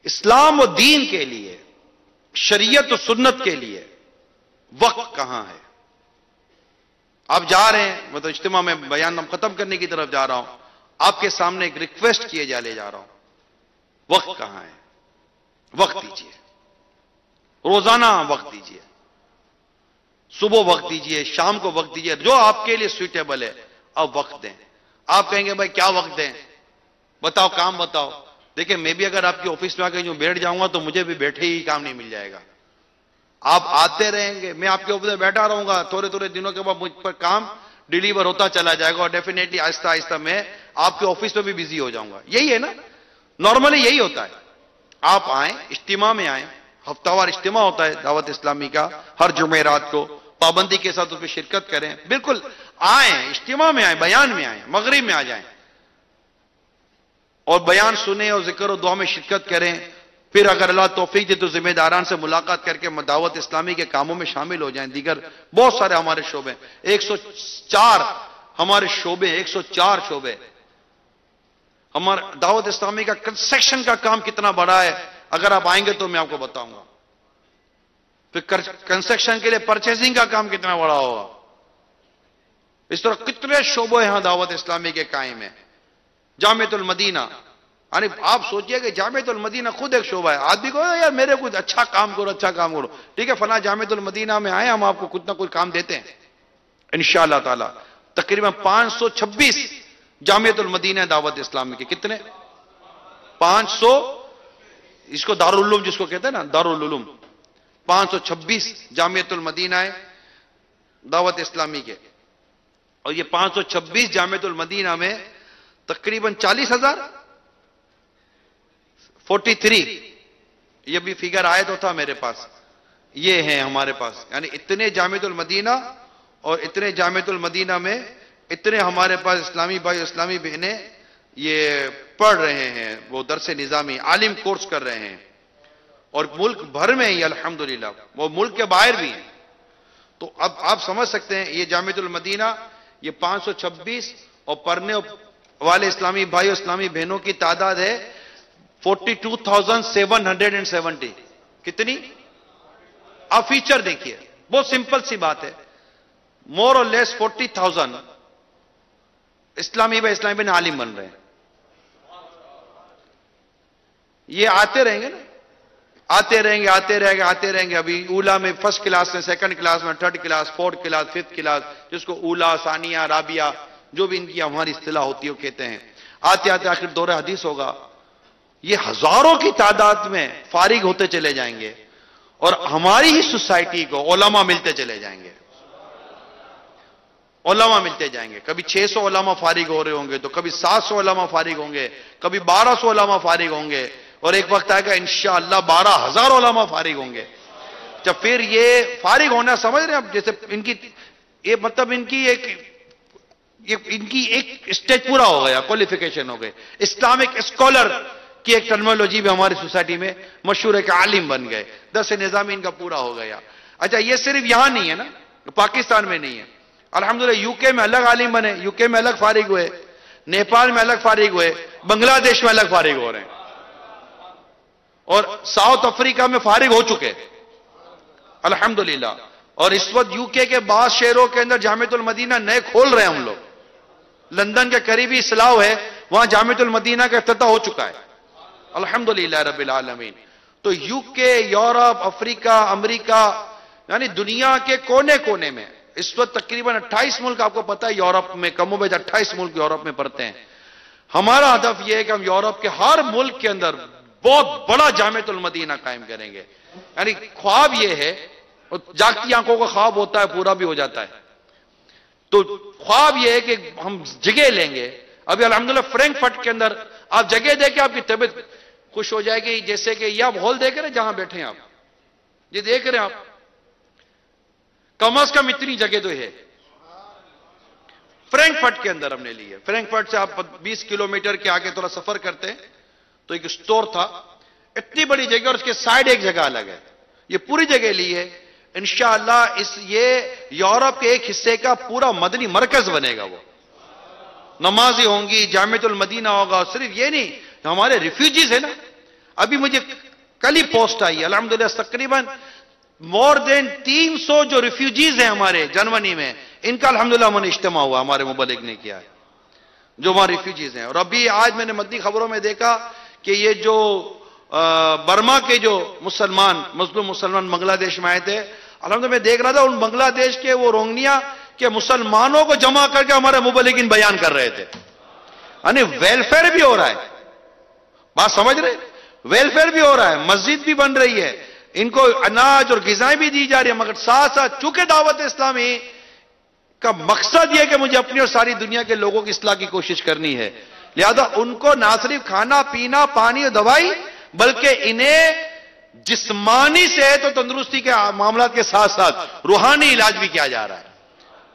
S4: اسلام و دین کے لیے, شریعت و سنت کے لیے وقت کہاں ہے؟ آپ جا رہے ہیں, میں تو اجتماع میں بیان ختم کرنے کی طرف جا رہا ہوں, آپ کے سامنے ایک ریکویسٹ کیے لے جا رہا ہوں, وقت کہاں ہے؟ وقت دیجیے, روزانہ وقت دیجیے, صبح وقت دیجیے, شام کو وقت دیجیے, جو آپ کے لیے سوٹیبل ہے آپ وقت دیں. آپ کہیں گے بھائی کیا وقت دیں, بتاؤ, کام بتاؤ. دیکھیں, میں بھی اگر آپ کے آفس میں آ کے جو بیٹھ جاؤں گا تو مجھے بھی بیٹھے ہی کام نہیں مل جائے گا. آپ آتے رہیں گے, میں آپ کے آفس میں بیٹھا رہوں گا, تھوڑے تھوڑے دنوں کے بعد مجھ پر کام ڈیلیور ہوتا چلا جائے گا, اور ڈیفینیٹلی آہستہ آہستہ میں آپ کے آفس میں بھی بزی ہو جاؤں گا. یہی ہے نا, نارملی یہی ہوتا ہے. آپ آئیں, اجتماع میں آئیں, ہفتہ وار اجتماع ہوتا ہے دعوت اسلامی کا ہر جمعرات کو, پابندی کے ساتھ اس میں شرکت کریں. بالکل آئیں, اجتماع میں آئیں, بیان میں آئیں, مغرب میں آ جائیں, اور بیان سنیں اور ذکر و دعا میں شرکت کریں. پھر اگر اللہ توفیق دے تو ذمہ داران سے ملاقات کر کے دعوت اسلامی کے کاموں میں شامل ہو جائیں. دیگر بہت سارے ہمارے شعبے, 104 ہمارے شعبے, 104 شعبے. ہمارا دعوت اسلامی کا کنسٹرکشن کا کام کتنا بڑا ہے, اگر آپ آئیں گے تو میں آپ کو بتاؤں گا. پھر کنسٹرکشن کے لیے پرچیزنگ کا کام کتنا بڑا ہوگا. اس طرح کتنے شعبے یہاں دعوت اسلامی کے قائم ہیں. جامعۃ المدینہ, یعنی آپ سوچئے کہ جامعۃ المدینہ خود ایک شعبہ ہے. آدمی کو یار میرے کچھ اچھا کام کرو, اچھا کام کرو, ٹھیک ہے فلاں جامعۃ المدینہ میں آئے, ہم آپ کو کچھ نہ کچھ کام دیتے ہیں انشاءاللہ تعالی. تقریباً 526 جامعۃ المدینہ دعوت اسلامی کے. کتنے؟ 500, اس کو دارالعلوم جس کو کہتے ہیں نا, دارالعلوم. 526 جامعۃ المدینہ ہے دعوت اسلامی کے, اور یہ 526 جامعۃ المدینہ میں تقریباً 40,000 43, یہ بھی فگر آئے تو تھا میرے پاس, یہ ہیں ہمارے پاس. یعنی اتنے جامعۃ المدینہ, اور اتنے جامعۃ المدینہ میں اتنے ہمارے پاس اسلامی بھائی, اسلامی بہنیں یہ پڑھ رہے ہیں, وہ درس نظامی عالم کورس کر رہے ہیں, اور ملک بھر میں ہی الحمدللہ, وہ ملک کے باہر بھی ہیں. تو اب آپ سمجھ سکتے ہیں یہ جامعۃ المدینہ, یہ 526, اور پڑھنے والے اسلامی بھائی اور اسلامی بہنوں کی تعداد ہے 42,770. کتنی؟ آپ فیچر دیکھیے, بہت سمپل سی بات ہے, مور اور لیس 40,000 اسلامی بھائی اسلامی بہن عالم بن رہے ہیں. یہ آتے رہیں گے نا, آتے رہیں گے, آتے رہیں گے, آتے رہیں گے. ابھی اولا میں فرسٹ کلاس میں, سیکنڈ کلاس میں, third class, fourth class, fifth class, جس کو اولا, ثانیہ, رابعہ, جو بھی ان کی ہماری اصطلاح ہوتی ہے وہ کہتے ہیں. آتے آتے آخر دور حدیث ہوگا. یہ ہزاروں کی تعداد میں فارغ ہوتے چلے جائیں گے, اور ہماری ہی سوسائٹی کو علماء ملتے چلے جائیں گے, علماء ملتے جائیں گے. کبھی 600 علماء فارغ ہو رہے ہوں گے, تو کبھی 700 علماء فارغ ہوں گے, کبھی 1200 علماء فارغ ہوں گے, اور ایک وقت آئے گا انشاءاللہ 12,000 علماء فارغ ہوں گے. جب پھر یہ فارغ ہونا سمجھ رہے ہیں آپ, جیسے ان کی یہ مطلب ان کی ایک اسٹیج پورا ہو گیا, کوالیفیکیشن ہو گئے. اسلامک اسکالر کی ایک ٹرمنالوجی بھی ہماری سوسائٹی میں مشہور ہے کہ عالم بن گئے. درس نظامی ان کا پورا ہو گیا. اچھا, یہ صرف یہاں نہیں ہے نا, پاکستان میں نہیں ہے. الحمدللہ یو کے میں الگ عالم بنے, یو کے میں الگ فارغ ہوئے, نیپال میں الگ فارغ ہوئے, بنگلہ دیش میں الگ فارغ ہو رہے ہیں. اور ساؤتھ افریقہ میں فارغ ہو چکے الحمدللہ، اور اس وقت یو کے بعض شہروں کے اندر جامعۃ المدینہ نئے کھول رہے ہیں ہم لوگ. لندن کے قریبی اسلاؤ ہے، وہاں جامعۃ المدینہ کا افتتاح ہو چکا ہے الحمدللہ رب العالمین. تو یو کے، یورپ، افریقہ، امریکہ، یعنی دنیا کے کونے کونے میں اس وقت تقریباً 28 ملک آپ کو پتا ہے یورپ میں، کم و بیش 28 ملک یورپ میں پڑتے ہیں. ہمارا ہدف یہ ہے کہ ہم یورپ کے ہر ملک کے اندر بہت بڑا جامعۃ المدینہ قائم کریں گے. یعنی خواب یہ ہے، جاگتی آنکھوں کا خواب ہوتا ہے پورا بھی ہو جاتا ہے، تو خواب یہ ہے کہ ہم جگہ لیں گے. ابھی الحمدللہ فرینکفرٹ کے اندر آپ جگہ دے کے آپ کی طبیعت خوش ہو جائے گی. جیسے کہ یہ آپ ہال دیکھ رہے ہیں جہاں بیٹھے ہیں آپ، یہ دیکھ رہے ہیں آپ، کم از کم اتنی جگہ تو ہے. فرینکفرٹ کے اندر ہم نے لی ہے. فرینکفرٹ سے آپ 20 کلومیٹر کے آگے تھوڑا سفر کرتے ہیں تو ایک سٹور تھا، اتنی بڑی جگہ، اور اس کے سائڈ ایک جگہ الگ ہے. یہ پوری جگہ لی ہے انشاءاللہ. یہ یورپ کے ایک حصے کا پورا مدنی مرکز بنے گا. وہ نمازیں ہوں گی، جامعۃ المدینہ ہوگا. صرف یہ نہیں، ہمارے ریفیوجیز ہیں نا، ابھی مجھے کل ہی پوسٹ آئی الحمدللہ، تقریباً مور دین 300 جو ریفیوجیز ہیں ہمارے جرمنی میں، ان کا الحمدللہ من اجتماع ہوا، ہمارے مبلغ نے کیا ہے، جو وہاں ریفیوجیز ہیں. اور ابھی آج میں نے مدنی خبروں میں دیکھا کہ یہ جو برما کے جو مظلوم مسلمان بنگلہ دیش میں آئے تھے، الحمدللہ میں دیکھ رہا تھا ان بنگلہ دیش کے وہ روہنگیا کہ مسلمانوں کو جمع کر کے ہمارے مبلغین بیان کر رہے تھے. یعنی ویلفیئر بھی ہو رہا ہے، بات سمجھ رہے، ویلفیئر بھی ہو رہا ہے، مسجد بھی بن رہی ہے، ان کو اناج اور غذائیں بھی دی جا رہی ہے. مگر ساتھ ساتھ چونکہ دعوت اسلامی کا مقصد یہ کہ مجھے اپنی اور ساری دنیا کے لوگوں کی اصلاح کی کوشش کرنی ہے، لہذا ان کو نہ صرف کھانا پینا، پانی اور دوائی، بلکہ انہیں جسمانی صحت اور تندرستی کے معاملات کے ساتھ ساتھ روحانی علاج بھی کیا جا رہا ہے.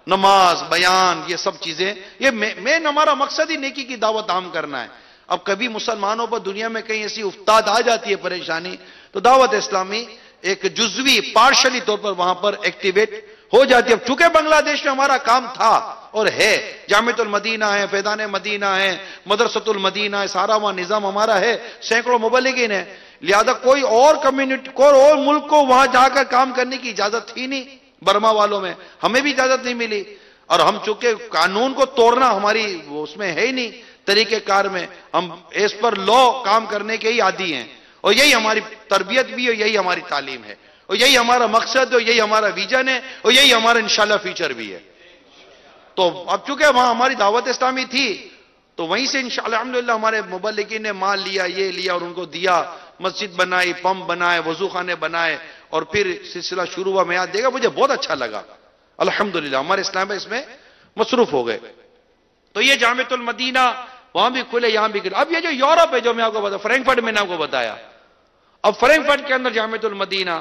S4: نماز، بیان، یہ سب چیزیں، یہ مین ہمارا مقصد ہی نیکی کی دعوت عام کرنا ہے. اب کبھی مسلمانوں پر دنیا میں کہیں ایسی افتاد آ جاتی ہے پریشانی، تو دعوت اسلامی ایک جزوی پارشلی طور پر وہاں پر ایکٹیویٹ ہو جاتی ہے. اب چونکہ بنگلہ دیش میں ہمارا کام تھا اور ہے، جامعۃ المدینہ ہے، فیضان مدینہ ہے، مدرسۃ المدینہ ہے، سارا وہاں نظام ہمارا ہے، سینکڑوں مبلغین ہیں، لہذا کوئی اور کمیونٹی، کوئی اور ملک کو وہاں جا کر کام کرنے کی اجازت تھی نہیں. برما والوں میں ہمیں بھی اجازت نہیں ملی، اور ہم چونکہ قانون کو توڑنا ہماری اس میں ہے ہی نہیں طریقہ کار میں، ہم ایس پر لا کام کرنے کے ہی عادی ہیں، اور یہی ہماری تربیت بھی ہے، یہی ہماری تعلیم ہے، اور یہی ہمارا مقصد ہے، یہی ہمارا ویژن ہے، اور یہی ہمارا انشاءاللہ فیوچر بھی ہے. تو اب چونکہ وہاں ہماری دعوت اسلامی تھی تو وہیں سے انشاءاللہ الحمدللہ ہمارے مبلغین نے مال لیا، یہ لیا اور ان کو دیا، مسجد بنائی، پمپ بنائے، وضو خانے بنائے، اور پھر سلسلہ شروع ہوا. میں یاد دے گا، مجھے بہت اچھا لگا الحمدللہ. ہمارے اسلام اس میں مصروف ہو گئے. تو یہ جامعۃ المدینہ وہاں بھی کھلے، یہاں بھی کھلے. اب یہ جو یورپ ہے، جو میں آپ کو بتایا، فرینکفرٹ میں نے آپ کو بتایا، اب فرینکفرٹ کے اندر جامعۃ المدینہ،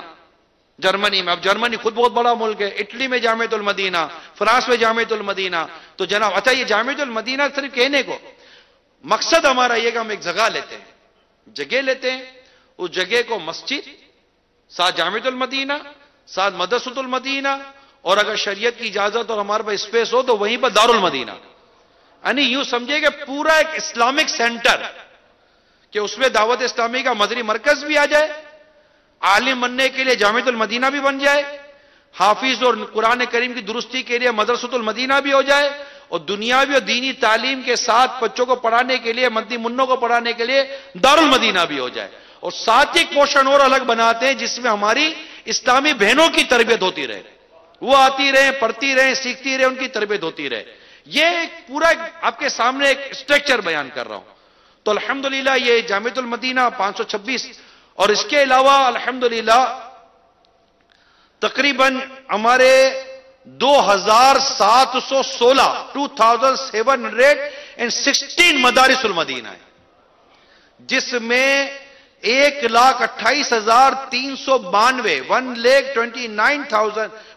S4: جرمنی میں، اب جرمنی خود بہت بڑا ملک ہے، اٹلی میں جامعۃ المدینہ، فرانس میں جامعۃ المدینہ. تو جناب اچھا، یہ جامعۃ المدینہ صرف کہنے کو، مقصد ہمارا یہ کہ ہم ایک جگہ لیتے ہیں، جگہ لیتے ہیں، اس جگہ کو مسجد، ساتھ جامعۃ المدینہ، ساتھ مدرسۃ المدینہ، اور اگر شریعت کی اجازت اور ہمارے پاس اسپیس ہو تو وہیں پر دارالمدینہ. یعنی یوں سمجھے کہ پورا ایک اسلامک سینٹر، کہ اس میں دعوت اسلامی کا مدنی مرکز بھی آ جائے، عالم بننے کے لیے جامعۃ المدینہ بھی بن جائے، حافظ اور قرآن کریم کی درستی کے لیے مدرسۃ المدینہ بھی ہو جائے، اور دنیاوی اور دینی تعلیم کے ساتھ بچوں کو پڑھانے کے لیے، مدنی منوں کو پڑھانے کے لیے دارالمدینہ بھی ہو جائے. اور ساتھ ایک پورشن اور الگ بناتے ہیں جس میں ہماری اسلامی بہنوں کی تربیت ہوتی رہے، وہ آتی رہے، پڑھتی رہے، سیکھتی رہے، ان کی تربیت ہوتی رہے. یہ ایک پورا آپ کے سامنے ایک اسٹرکچر بیان کر رہا ہوں. تو الحمدللہ یہ جامعۃ المدینہ 526، اور اس کے علاوہ الحمدللہ تقریباً ہمارے 2716 مدارس المدینہ ہیں، جس میں 1,28,392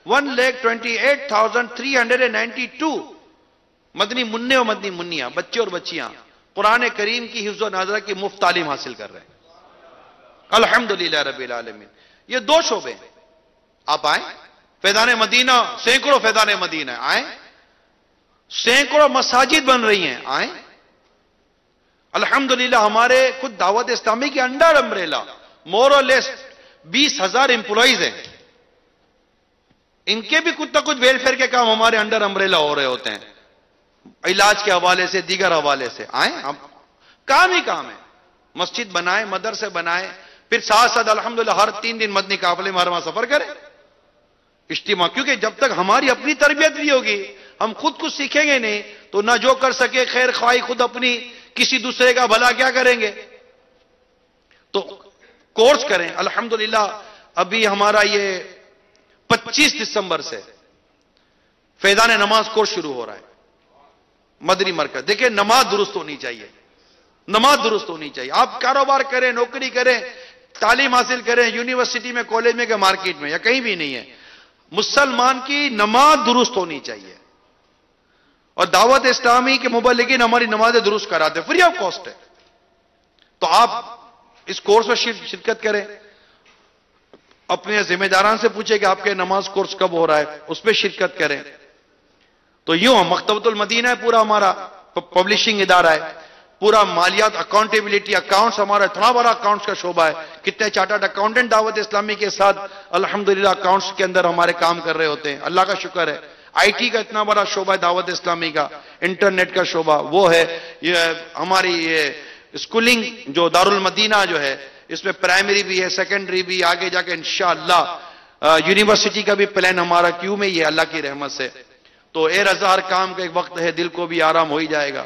S4: 1,28,392 مدنی منع اور مدنی منیاں، بچے اور بچیاں قرآن کریم کی حفظ و ناظرہ کی مفت تعلیم حاصل کر رہے ہیں الحمدللہ رب العالمین. یہ دو شعبے ہیں. آپ آئیں، فیضان مدینہ، سینکڑوں فیضان مدینہ آئیں، سینکڑوں مساجد بن رہی ہیں، آئیں. الحمدللہ ہمارے خود دعوت اسلامی کی انڈر امبریلا مور اور لیس 20,000 امپلائیز ہیں. ان کے بھی کچھ نہ کچھ ویلفیئر کے کام ہمارے انڈر امبریلا ہو رہے ہوتے ہیں, علاج کے حوالے سے, دیگر حوالے سے. آئیں, ہم کام ہی کام ہے. مسجد بنائیں, مدرسے بنائیں, پھر ساتھ ساتھ الحمدللہ ہر 3 دن مدنی قافلے میں ہر وہاں سفر کریں, اجتماع. کیونکہ جب تک ہماری اپنی تربیت نہیں ہوگی, ہم خود کچھ سیکھیں گے نہیں, تو نہ جو کر سکے خیر خواہی خود اپنی, کسی دوسرے کا بھلا کیا کریں گے. تو کورس کریں. الحمدللہ ابھی ہمارا یہ 25 دسمبر سے فیضان نماز کورس شروع ہو رہا ہے, مدنی مرکز. دیکھیں, نماز درست ہونی چاہیے, نماز درست ہونی چاہیے. آپ کاروبار کریں, نوکری کریں, تعلیم حاصل کریں, یونیورسٹی میں, کالج میں, کہ مارکیٹ میں, یا کہیں بھی نہیں ہے, مسلمان کی نماز درست ہونی چاہیے. اور دعوت اسلامی کے مبلغین ہماری نمازیں درست کراتے ہیں, فری آف کاسٹ ہے. تو آپ اس کورس میں شرکت کریں, اپنے ذمہ داران سے پوچھیں کہ آپ کے نماز کورس کب ہو رہا ہے, اس میں شرکت کریں. تو یوں مکتبۃ المدینہ ہے, پورا ہمارا پبلشنگ ادارہ ہے, پورا مالیات, اکاؤنٹیبلٹی, اکاؤنٹس, ہمارا اتنا بڑا اکاؤنٹس کا شعبہ ہے. کتنے چارٹرڈ اکاؤنٹنٹ دعوت اسلامی کے ساتھ الحمدللہ اکاؤنٹس کے اندر ہمارے کام کر رہے ہوتے ہیں, اللہ کا شکر ہے. آئی ٹی کا اتنا بڑا شعبہ ہے دعوت اسلامی کا, انٹرنیٹ کا شعبہ وہ ہے. یہ ہماری یہ اسکولنگ جو دارالمدینہ جو ہے, اس میں پرائمری بھی ہے, سیکنڈری بھی, آگے جا کے انشاءاللہ یونیورسٹی کا بھی پلان ہمارا کیوں میں, یہ اللہ کی رحمت سے. تو اے رضا, ہر کام کا ایک وقت ہے, دل کو بھی آرام ہو ہی جائے گا.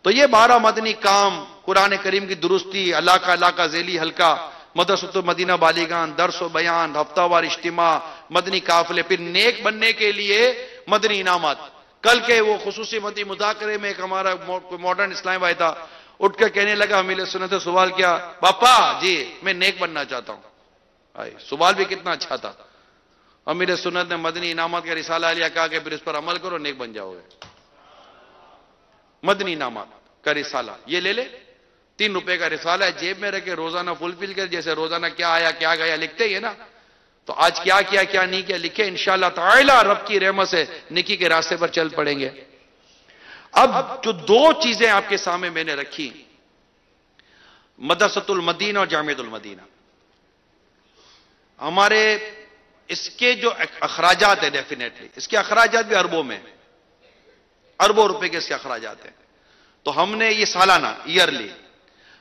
S4: تو یہ 12 مدنی کام, قرآن کریم کی درستی, اللہ کا ذیلی حلقہ, مدرسۃ المدینہ بالیگان, درس و بیان, ہفتہ وار اجتماع, مدنی قافلے, پھر نیک بننے کے لیے مدنی انعامات. کل کے وہ خصوصی مدنی مذاکرے میں ایک ہمارا ماڈرن اسلام بھائی تھا, اٹھ کر کہنے لگا, امیل سنت سے سوال کیا, باپا جی میں نیک بننا چاہتا ہوں. سوال بھی کتنا اچھا تھا. امیر سنت نے مدنی انعامات کا رسالہ لیا, کہا کہ پھر اس پر عمل کرو, نیک بن جاؤ گے. مدنی انعامات کا رسالہ یہ لے لے, 3 روپے کا رسالہ ہے, جیب میں رکھے, روزانہ فلفل کر, جیسے روزانہ کیا آیا کیا گیا لکھتے ہی ہے نا. تو آج کیا کیا کیا نہیں کیا لکھے, انشاءاللہ تعالی رب کی رحمت سے نیکی کے راستے پر چل پڑیں گے. اب جو 2 چیزیں آپ کے سامنے میں نے رکھی, مدرسۃ المدینہ اور جامعۃ المدینہ, ہمارے اس کے جو اخراجات ہیں, ڈیفینیٹلی اس کے اخراجات بھی اربوں میں, اربوں روپے کے اس کے اخراجات ہیں. تو ہم نے یہ سالانہ, ایئرلی,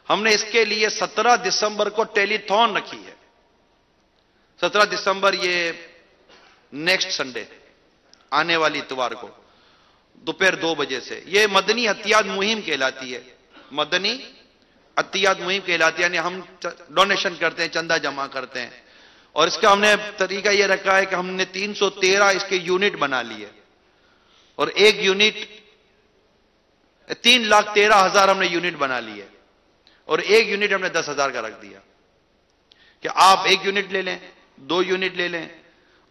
S4: ہم نے اس کے لیے 17 دسمبر کو ٹیلی تھون رکھی ہے. 17 دسمبر یہ نیکسٹ سنڈے, آنے والی اتوار کو, دوپہر 2 بجے سے. یہ مدنی عطیات مہم کہلاتی ہے, مدنی عطیات مہم کہلاتی ہے. یعنی ہم ڈونیشن کرتے ہیں, چندہ جمع کرتے ہیں, اور اس کا ہم نے طریقہ یہ رکھا ہے کہ ہم نے 313 اس کے یونٹ بنا لیے, اور ایک یونٹ 3,13,000 ہم نے یونٹ بنا لیے, اور ایک یونٹ ہم نے 10,000 کا رکھ دیا کہ آپ 1 یونٹ لے لیں, 2 یونٹ لے لیں.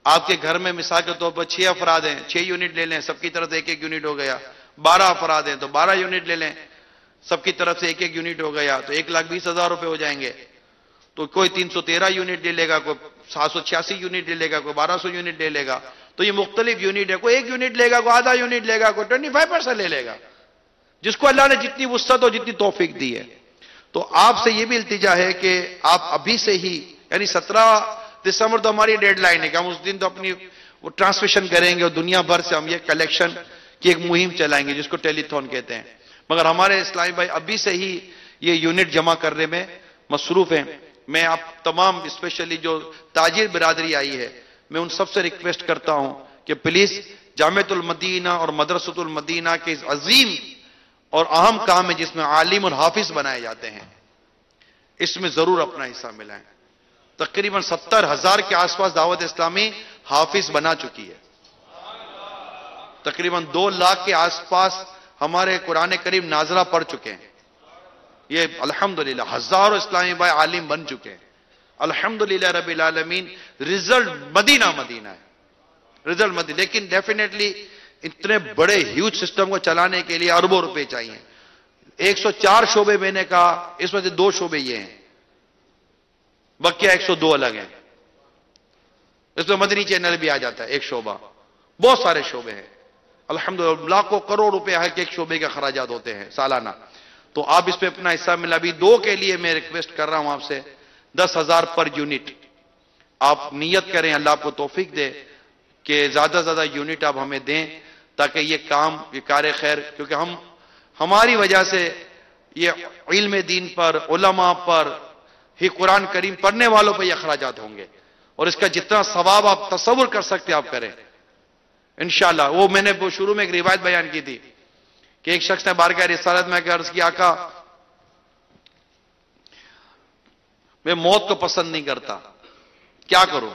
S4: آپ کے گھر میں مثال کے طور پر 6 افراد ہیں, 6 یونٹ لے لیں, سب کی طرف سے 1 یونٹ ہو گیا. 12 افراد ہیں تو 12 یونٹ لے لیں, سب کی طرف سے 1 یونٹ ہو گیا, تو 1,20,000 روپے ہو جائیں گے. تو کوئی 313 یونٹ لے لے گا, کوئی 786 یونٹ لے لے گا, کوئی 1200 یونٹ لے لے گا. تو یہ مختلف یونٹ ہے, کوئی 1 یونٹ لے گا, کوئی آدھا یونٹ لے گا, کوئی 25% لے لے گا, جس کو اللہ نے جتنی وسعت اور جتنی توفیق دی ہے. تو آپ سے یہ بھی التجا ہے کہ آپ ابھی سے ہی, یعنی 17 دسمبر تو ہماری ڈیڈ لائن ہے کہ ہم اس دن تو اپنی وہ ٹرانسمیشن کریں گے, اور دنیا بھر سے ہم یہ کلیکشن کی ایک مہم چلائیں گے جس کو ٹیلی تھون کہتے ہیں. مگر ہمارے اسلامی بھائی ابھی سے ہی یہ یونٹ جمع کرنے میں مصروف ہیں. میں آپ تمام اسپیشلی جو تاجر برادری آئی ہے, میں ان سب سے ریکویسٹ کرتا ہوں کہ پلیز جامعۃ المدینہ اور مدرسۃ المدینہ کے اس عظیم اور اہم کام ہے جس میں عالم اور حافظ بنائے جاتے ہیں, اس میں ضرور اپنا حصہ ملائیں. تقریباً 70,000 کے آس پاس دعوت اسلامی حافظ بنا چکی ہے. تقریباً 2 لاکھ کے آس پاس ہمارے قرآن کریم ناظرہ پڑھ چکے ہیں. یہ الحمدللہ ہزاروں اسلامی بھائی عالم بن چکے ہیں. الحمدللہ رب العالمین. رزلٹ مدینہ ہے, رزلٹ مدینہ. لیکن ڈیفینیٹلی اتنے بڑے ہیوج سسٹم کو چلانے کے لیے اربوں روپے چاہیے. 104 شعبے میں نے کہا, اس میں سے 2 شعبے یہ ہیں, بقیہ 102 الگ ہیں. اس میں مدنی چینل بھی آ جاتا ہے, ایک شعبہ. بہت سارے شعبے ہیں الحمدللہ, لاکھوں کروڑ روپے ہر ایک شعبے کے خراجات ہوتے ہیں سالانہ. تو آپ اس پہ اپنا حصہ ملا. ابھی 2 کے لیے میں ریکویسٹ کر رہا ہوں آپ سے, 10,000 پر یونٹ. آپ نیت کریں, اللہ آپ کو توفیق دے کہ زیادہ سے زیادہ یونٹ آپ ہمیں دیں تاکہ یہ کام, یہ کار خیر, کیونکہ ہماری وجہ سے یہ علم دین پر, علماء پر, ہی قرآن کریم پڑھنے والوں پر یہ اخراجات ہوں گے, اور اس کا جتنا ثواب آپ تصور کر سکتے آپ کریں انشاءاللہ. وہ میں نے شروع میں ایک روایت بیان کی تھی کہ ایک شخص نے بارگاہ رسالت میں عرض کیا, آقا میں موت کو پسند نہیں کرتا, کیا کروں؟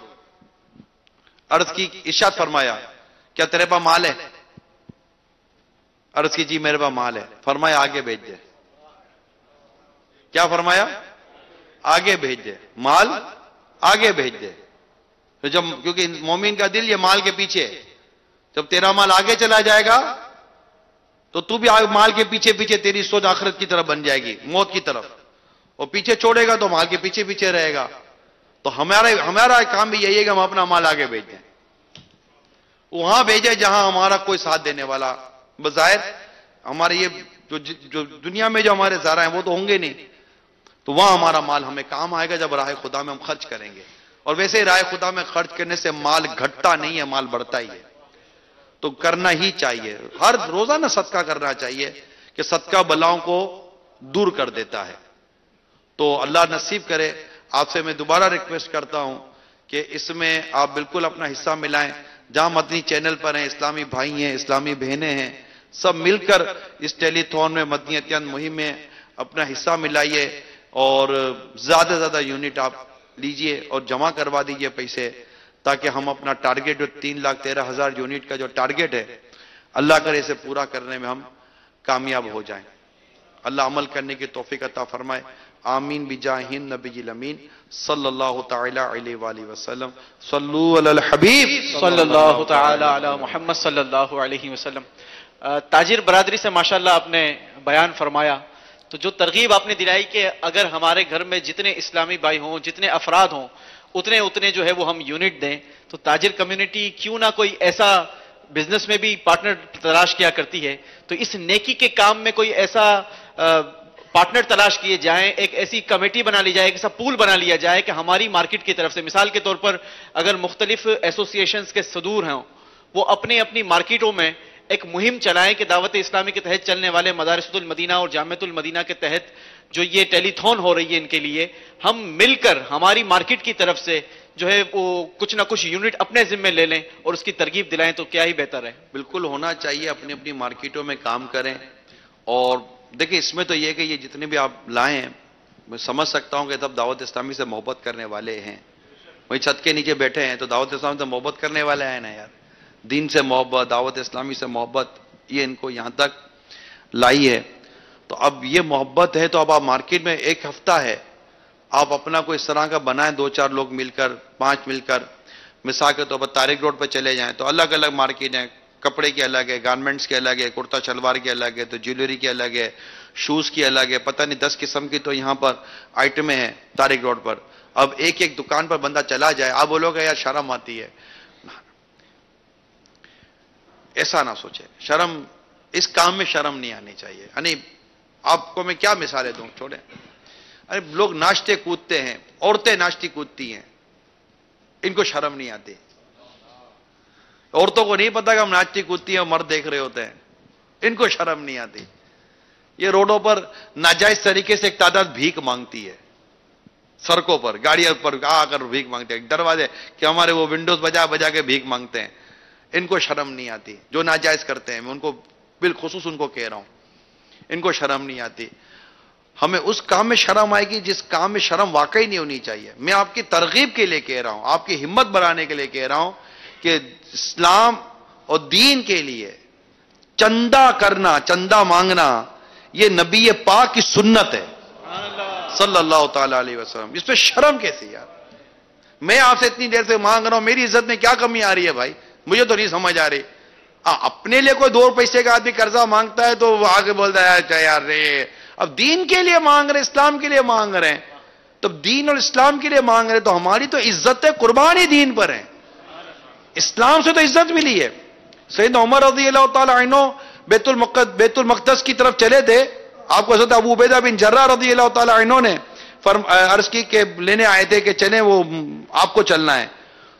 S4: عرض کی, ارشاد فرمایا کیا تیرے پاس مال ہے؟ عرض کی جی میرے پاس مال ہے. فرمایا آگے بھیج دے. کیا فرمایا؟ آگے بھیج دے, مال آگے بھیج دے. جب کیونکہ مومن کا دل یہ مال کے پیچھے ہے, جب تیرا مال آگے چلا جائے گا تو تو بھی مال کے پیچھے پیچھے تیری سوچ آخرت کی طرف بن جائے گی, موت کی طرف, اور پیچھے چھوڑے گا تو مال کے پیچھے پیچھے رہے گا. تو ہمارا کام بھی یہی ہے کہ ہم اپنا مال آگے بھیج دیں, وہاں بھیجیں جہاں ہمارا کوئی ساتھ دینے والا. بظاہر ہمارے یہ جو دنیا میں جو ہمارے ذرائع ہیں وہ تو ہوں گے نہیں, تو وہاں ہمارا مال ہمیں کام آئے گا جب راہ خدا میں ہم خرچ کریں گے. اور ویسے ہی راہ خدا میں خرچ کرنے سے مال گھٹتا نہیں ہے, مال بڑھتا ہی ہے. تو کرنا ہی چاہیے, ہر روزانہ صدقہ کرنا چاہیے کہ صدقہ بلاؤں کو دور کر دیتا ہے. تو اللہ نصیب کرے. آپ سے میں دوبارہ ریکویسٹ کرتا ہوں کہ اس میں آپ بالکل اپنا حصہ ملائیں. جہاں مدنی چینل پر ہیں, اسلامی بھائی ہیں, اسلامی بہنیں ہیں, سب مل کر اس ٹیلی تھون میں, مدنی عطیات مہم میں اپنا حصہ ملائیے, اور زیادہ سے زیادہ یونٹ آپ لیجئے اور جمع کروا دیجئے پیسے, تاکہ ہم اپنا ٹارگٹ جو 3,13,000 یونٹ کا جو ٹارگٹ ہے, اللہ کرے اسے پورا کرنے میں ہم کامیاب ہو جائیں. اللہ عمل کرنے کی توفیق عطا فرمائے. آمین بجاہ النبی الامین صلی اللہ تعالی علیہ وآلہ وسلم. صلو علی الحبیب
S5: صلی اللہ تعالی علی محمد صلی اللہ علیہ وسلم. تاجر برادری سے ماشاءاللہ آپ نے بیان فرمایا, تو جو ترغیب آپ نے دلائی کہ اگر ہمارے گھر میں جتنے اسلامی بھائی ہوں, جتنے افراد ہوں, اتنے جو ہے وہ ہم یونٹ دیں, تو تاجر کمیونٹی کیوں نہ کوئی ایسا بزنس میں بھی پارٹنر تلاش کیا کرتی ہے. تو اس نیکی کے کام میں کوئی ایسا پارٹنر تلاش کیے جائیں, ایک ایسی کمیٹی بنا لی جائے, ایک ایسا پول بنا لیا جائے کہ ہماری مارکیٹ کی طرف سے, مثال کے طور پر اگر مختلف ایسوسیشنز کے صدور ہیں وہ اپنی مارکیٹوں میں ایک مہم چلائیں کہ دعوت اسلامی کے تحت چلنے والے مدارس المدینہ اور جامعۃ المدینہ کے تحت جو یہ ٹیلی تھون ہو رہی ہے, ان کے لیے ہم مل کر ہماری مارکیٹ کی طرف سے جو ہے وہ کچھ نہ کچھ یونٹ اپنے ذمے لے لیں اور اس کی ترغیب دلائیں, تو کیا ہی بہتر ہے.
S4: بالکل ہونا چاہیے, اپنی مارکیٹوں میں کام کریں. اور دیکھیں اس میں تو یہ کہ یہ جتنے بھی آپ لائیں ہیں, میں سمجھ سکتا ہوں کہ تب دعوت اسلامی سے محبت کرنے والے ہیں, وہی چھت کے نیچے بیٹھے ہیں, تو دعوت اسلامی سے محبت کرنے والے ہیں نا یار. دین سے محبت, دعوت اسلامی سے محبت, یہ ان کو یہاں تک لائی ہے. تو اب یہ محبت ہے, تو اب آپ مارکیٹ میں ایک ہفتہ ہے, آپ اپنا کوئی اس طرح کا بنائیں, 2-4 لوگ مل کر, 5 مل کر, مثال کے طور پر طارق روڈ پہ چلے جائیں تو الگ الگ مارکیٹ ہیں, کپڑے کے الگ ہے, گارمنٹس کے الگ ہے, کرتا شلوار کے الگ ہے, تو جیولری کے الگ ہے, شوز کی الگ ہے, پتہ نہیں 10 قسم کی تو یہاں پر آئٹمیں ہیں طارق روڈ پر. اب ایک دکان پر بندہ چلا جائے, آپ بولو گے یار شرم آتی ہے, ایسا نہ سوچے. شرم, اس کام میں شرم نہیں آنی چاہیے. یعنی آپ کو میں کیا مثالیں دوں, چھوڑیں. ارے لوگ ناشتے کودتے ہیں, عورتیں ناشتی کودتی ہیں, ان کو شرم نہیں آتی. عورتوں کو نہیں پتا کہ ہم ناشتی کودتی ہیں اور مرد دیکھ رہے ہوتے ہیں, ان کو شرم نہیں آتی. یہ روڈوں پر ناجائز طریقے سے ایک تعداد بھیک مانگتی ہے, سڑکوں پر گاڑیوں پر آ کر بھیک مانگتے ہیں, دروازے کہ ہمارے وہ ونڈوز بجا بجا کے بھیک مانگتے ہیں. ان کو شرم نہیں آتی جو ناجائز کرتے ہیں, میں ان کو بالخصوص ان کو کہہ رہا ہوں, ان کو شرم نہیں آتی. ہمیں اس کام میں شرم آئے گی جس کام میں شرم واقعی نہیں ہونی چاہیے. میں آپ کی ترغیب کے لیے کہہ رہا ہوں, آپ کی ہمت بڑھانے کے لیے کہہ رہا ہوں کہ اسلام اور دین کے لیے چندہ کرنا, چندہ مانگنا, یہ نبی پاک کی سنت ہے صلی اللہ تعالی علیہ وسلم. اس پہ شرم کیسے یار؟ میں آپ سے اتنی دیر سے مانگ رہا ہوں, میری عزت میں کیا کمی آ رہی ہے بھائی؟ مجھے تو نہیں سمجھ آ رہی. اپنے لیے کوئی 2 پیسے کا آدمی قرضہ مانگتا ہے تو وہ آگے بولتا ہے یار رے, اب دین کے لیے مانگ رہے, اسلام کے لیے مانگ رہے ہیں, تو دین اور اسلام کے لیے مانگ رہے, تو ہماری تو عزت ہے, قربانی دین پر ہے. اسلام سے تو عزت ملی ہے. سیدنا عمر رضی اللہ تعالی عنہ بیت المقدس کی طرف چلے تھے, آپ کو حضرت ابو عبیدہ بن جرہ رضی اللہ تعالی عنہ نے عرض کی کہ لینے آئے تھے کہ چلیں وہ آپ کو چلنا ہے،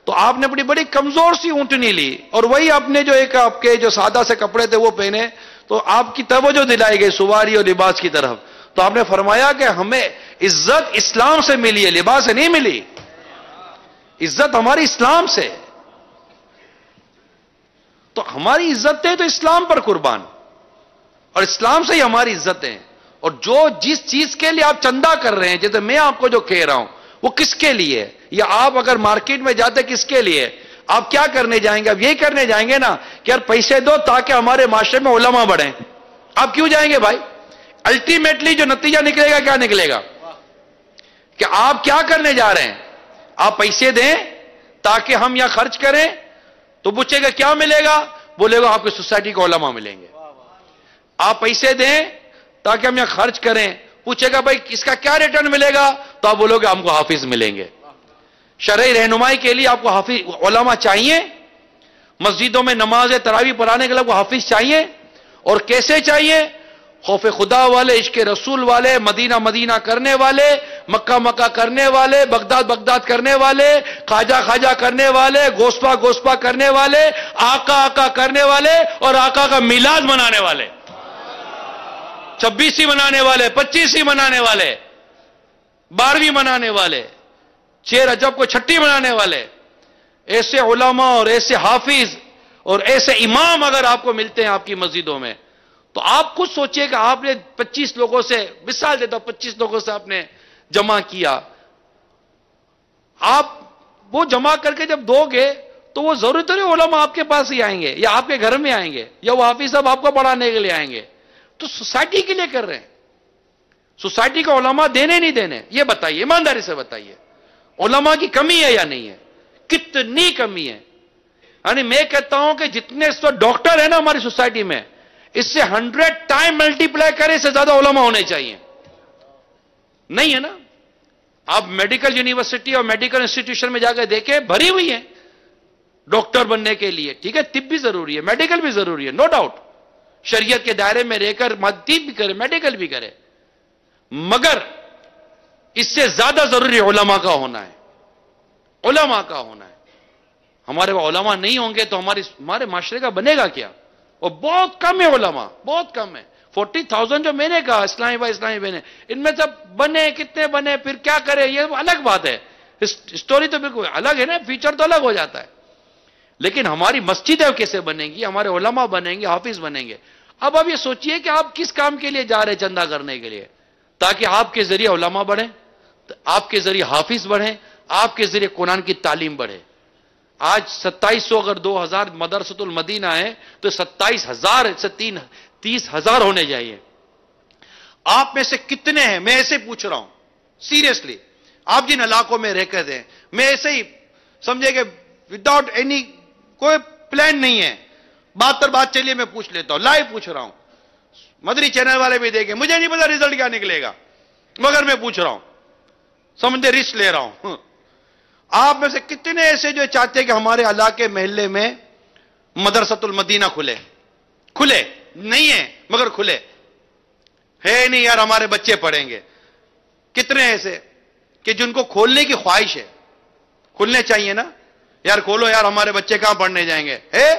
S4: تو آپ نے اپنی بڑی کمزور سی اونٹنی لی اور وہی آپ نے جو ایک آپ کے جو سادہ سے کپڑے تھے وہ پہنے، تو آپ کی توجہ دلائی گئی سواری اور لباس کی طرف، تو آپ نے فرمایا کہ ہمیں عزت اسلام سے ملی ہے، لباس سے نہیں ملی، عزت ہماری اسلام سے، تو ہماری عزتیں تو اسلام پر قربان، اور اسلام سے ہی ہماری عزتیں، اور جو جس چیز کے لیے آپ چندہ کر رہے ہیں، جیسے میں آپ کو جو کہہ رہا ہوں وہ کس کے لیے ہے، یا آپ اگر مارکیٹ میں جاتے کس کے لیے، آپ کیا کرنے جائیں گے؟ آپ یہی کرنے جائیں گے نا کہ یار پیسے دو تاکہ ہمارے معاشرے میں علماء بڑھیں، آپ کیوں جائیں گے بھائی؟ الٹیمیٹلی جو نتیجہ نکلے گا کیا نکلے گا کہ آپ کیا کرنے جا رہے ہیں؟ آپ پیسے دیں تاکہ ہم یہاں خرچ کریں، تو پوچھے گا کیا ملے گا؟ بولے گا آپ کی سوسائٹی کو علماء ملیں گے۔ آپ پیسے دیں تاکہ ہم یہاں خرچ کریں، پوچھے گا بھائی اس کا کیا ریٹرن ملے گا؟ تو آپ بولو گے ہم کو حافظ ملیں گے۔ شرعی رہنمائی کے لیے آپ کو حافظ علماء چاہیے، مسجدوں میں نماز تراویح پڑھانے کے لیے آپ کو حافظ چاہیے، اور کیسے چاہیے؟ خوف خدا والے، عشق رسول والے، مدینہ مدینہ کرنے والے، مکہ مکہ کرنے والے، بغداد بغداد کرنے والے، خواجہ خواجہ کرنے والے، گوسپا گوسپا کرنے والے، آقا آقا کرنے والے، اور آقا کا میلاد منانے والے، 26 منانے والے، 25 منانے والے، 12 منانے والے، 6 رجب کو چھٹی منانے والے، ایسے علماء اور ایسے حافظ اور ایسے امام اگر آپ کو ملتے ہیں آپ کی مسجدوں میں، تو آپ خود سوچئے کہ آپ نے 25 لوگوں سے، مثال دیتا ہوں 25 لوگوں سے آپ نے جمع کیا، آپ وہ جمع کر کے جب دو گے تو وہ ضرورت نہیں علماء آپ کے پاس ہی آئیں گے یا آپ کے گھر میں آئیں گے یا وہ حافظ صاحب آپ کو پڑھانے کے لیے آئیں گے، تو سوسائٹی کے لیے کر رہے ہیں۔ سوسائٹی کو علماء دینے نہیں دینے، یہ بتائیے، ایمانداری سے بتائیے، علماء کی کمی ہے یا نہیں ہے؟ کتنی کمی ہے؟ یعنی میں کہتا ہوں کہ جتنے ڈاکٹر ہیں نا ہماری سوسائٹی میں، اس سے 100 ٹائم ملٹی پلائی کرے سے زیادہ علماء ہونے چاہیے، نہیں ہے نا؟ آپ میڈیکل یونیورسٹی اور میڈیکل انسٹیٹیوشن میں جا کے دیکھیں، بھری ہوئی ہیں ڈاکٹر بننے کے لیے، ٹھیک ہے، طب بھی ضروری ہے، میڈیکل بھی ضروری ہے، نو ڈاؤٹ، شریعت کے دائرے میں رہ کر طب بھی کرے، میڈیکل بھی کرے، مگر اس سے زیادہ ضروری علماء کا ہونا ہے، علماء کا ہونا ہے۔ ہمارے وہ علماء نہیں ہوں گے تو ہمارے معاشرے کا بنے گا کیا؟ اور بہت کم ہے علماء، بہت کم ہے۔ 40,000 جو میں نے کہا اسلامی بھائی بہنیں، ان میں سب بنے، کتنے بنے، پھر کیا کرے، یہ الگ بات ہے، سٹوری تو بالکل الگ ہے نا، فیچر تو الگ ہو جاتا ہے، لیکن ہماری مسجدیں کیسے بنیں گی، ہمارے علماء بنیں گے، حافظ بنیں گے۔ اب آپ یہ سوچئے کہ آپ کس کام کے لیے جا رہے ہیں چندہ کرنے کے لیے، تاکہ آپ کے ذریعے علماء بڑھیں، آپ کے ذریعے حافظ بڑھیں، آپ کے ذریعے قرآن کی تعلیم بڑھے۔ آج 2700 اگر 2000 مدرسۃ المدینہ ہے تو 27,000 سے 30,000 ہونے چاہیے۔ آپ میں سے کتنے ہیں، میں ایسے پوچھ رہا ہوں سیریسلی، آپ جن علاقوں میں رہ کر ہیں، میں ایسے ہی سمجھے کہ وداؤٹ اینی کوئی پلان نہیں ہے، بات پر بات چلیے میں پوچھ لیتا ہوں، لائیو پوچھ رہا ہوں، مدری چینل والے بھی دیکھیں، مجھے نہیں پتا ریزلٹ کیا نکلے گا مگر میں پوچھ رہا ہوں، سمجھے رسک لے رہا ہوں۔ آپ میں سے کتنے ایسے جو چاہتے ہیں کہ ہمارے علاقے محلے میں مدرسۃ المدینہ کھلے نہیں ہے مگر کھلے ہے نہیں یار ہمارے بچے پڑھیں گے؟ کتنے ایسے کہ جن کو کھولنے کی خواہش ہے؟ کھلنے چاہیے نا یار، کھولو یار، ہمارے بچے کہاں پڑھنے جائیں گے؟ ہے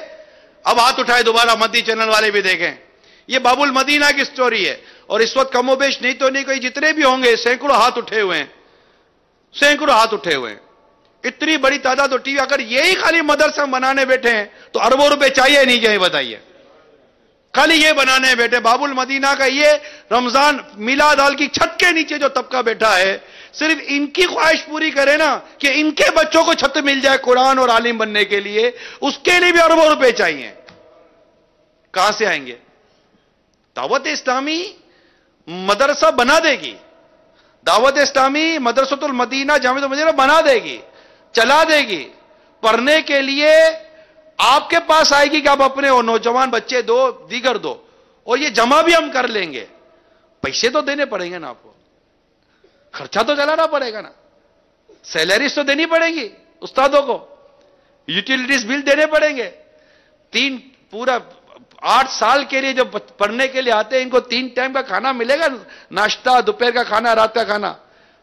S4: اب ہاتھ اٹھائے دوبارہ، مدی چینل والے بھی دیکھیں، یہ باب المدینہ کی سٹوری ہے، اور اس وقت کم و بیش نہیں تو نہیں کوئی جتنے بھی ہوں گے سینکڑوں ہاتھ اٹھے ہوئے ہیں، سینکڑوں ہاتھ اٹھے ہوئے ہیں، اتنی بڑی تعداد اٹھی ہوئی۔ اگر یہی خالی مدرسہ بنانے بیٹھے ہیں تو اربوں روپے چاہیے نہیں چاہیے بتائیے؟ خالی یہ بنانے بیٹھے، باب المدینہ کا یہ رمضان میلاد ہال کی چھت کے نیچے جو طبقہ بیٹھا ہے، صرف ان کی خواہش پوری کرے نا کہ ان کے بچوں کو چھت مل جائے قرآن اور عالم بننے کے لیے، اس کے لیے بھی اربوں روپے چاہیے، کہاں سے آئیں گے؟ دعوت اسلامی مدرسہ بنا دے گی، دعوت اسلامی مدرسۃ المدینہ جامعۃ المدینہ بنا دے گی، چلا دے گی، پڑھنے کے لیے آپ کے پاس آئے گی کہ آپ اپنے نوجوان بچے دو، دیگر دو، اور یہ جمع بھی ہم کر لیں گے، پیسے تو دینے پڑیں گے نا، آپ کو خرچہ تو چلانا پڑے گا نا، سیلریز تو دینی پڑے گی استادوں کو، یوٹیلیٹیز بل دینے پڑیں گے، پورا 8 سال کے لیے جو پڑھنے کے لیے آتے ہیں ان کو 3 ٹائم کا کھانا ملے گا، ناشتہ، دوپہر کا کھانا، رات کا کھانا،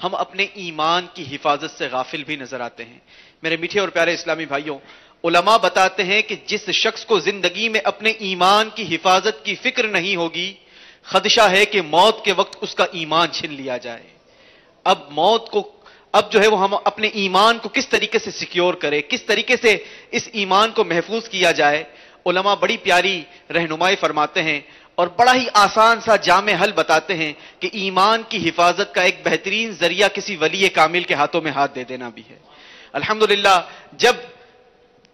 S5: ہم اپنے ایمان کی حفاظت سے غافل بھی نظر آتے ہیں۔ میرے میٹھے اور پیارے اسلامی بھائیوں، علماء بتاتے ہیں کہ جس شخص کو زندگی میں اپنے ایمان کی حفاظت کی فکر نہیں ہوگی، خدشہ ہے کہ موت کے وقت اس کا ایمان چھین لیا جائے۔ اب جو ہے وہ ہم اپنے ایمان کو کس طریقے سے سیکیور کرے، کس طریقے سے اس ایمان کو محفوظ کیا جائے۔ علماء بڑی پیاری رہنمائی فرماتے ہیں اور بڑا ہی آسان سا جامع حل بتاتے ہیں کہ ایمان کی حفاظت کا ایک بہترین ذریعہ کسی ولی کامل کے ہاتھوں میں ہاتھ دے دینا بھی ہے۔ الحمدللہ جب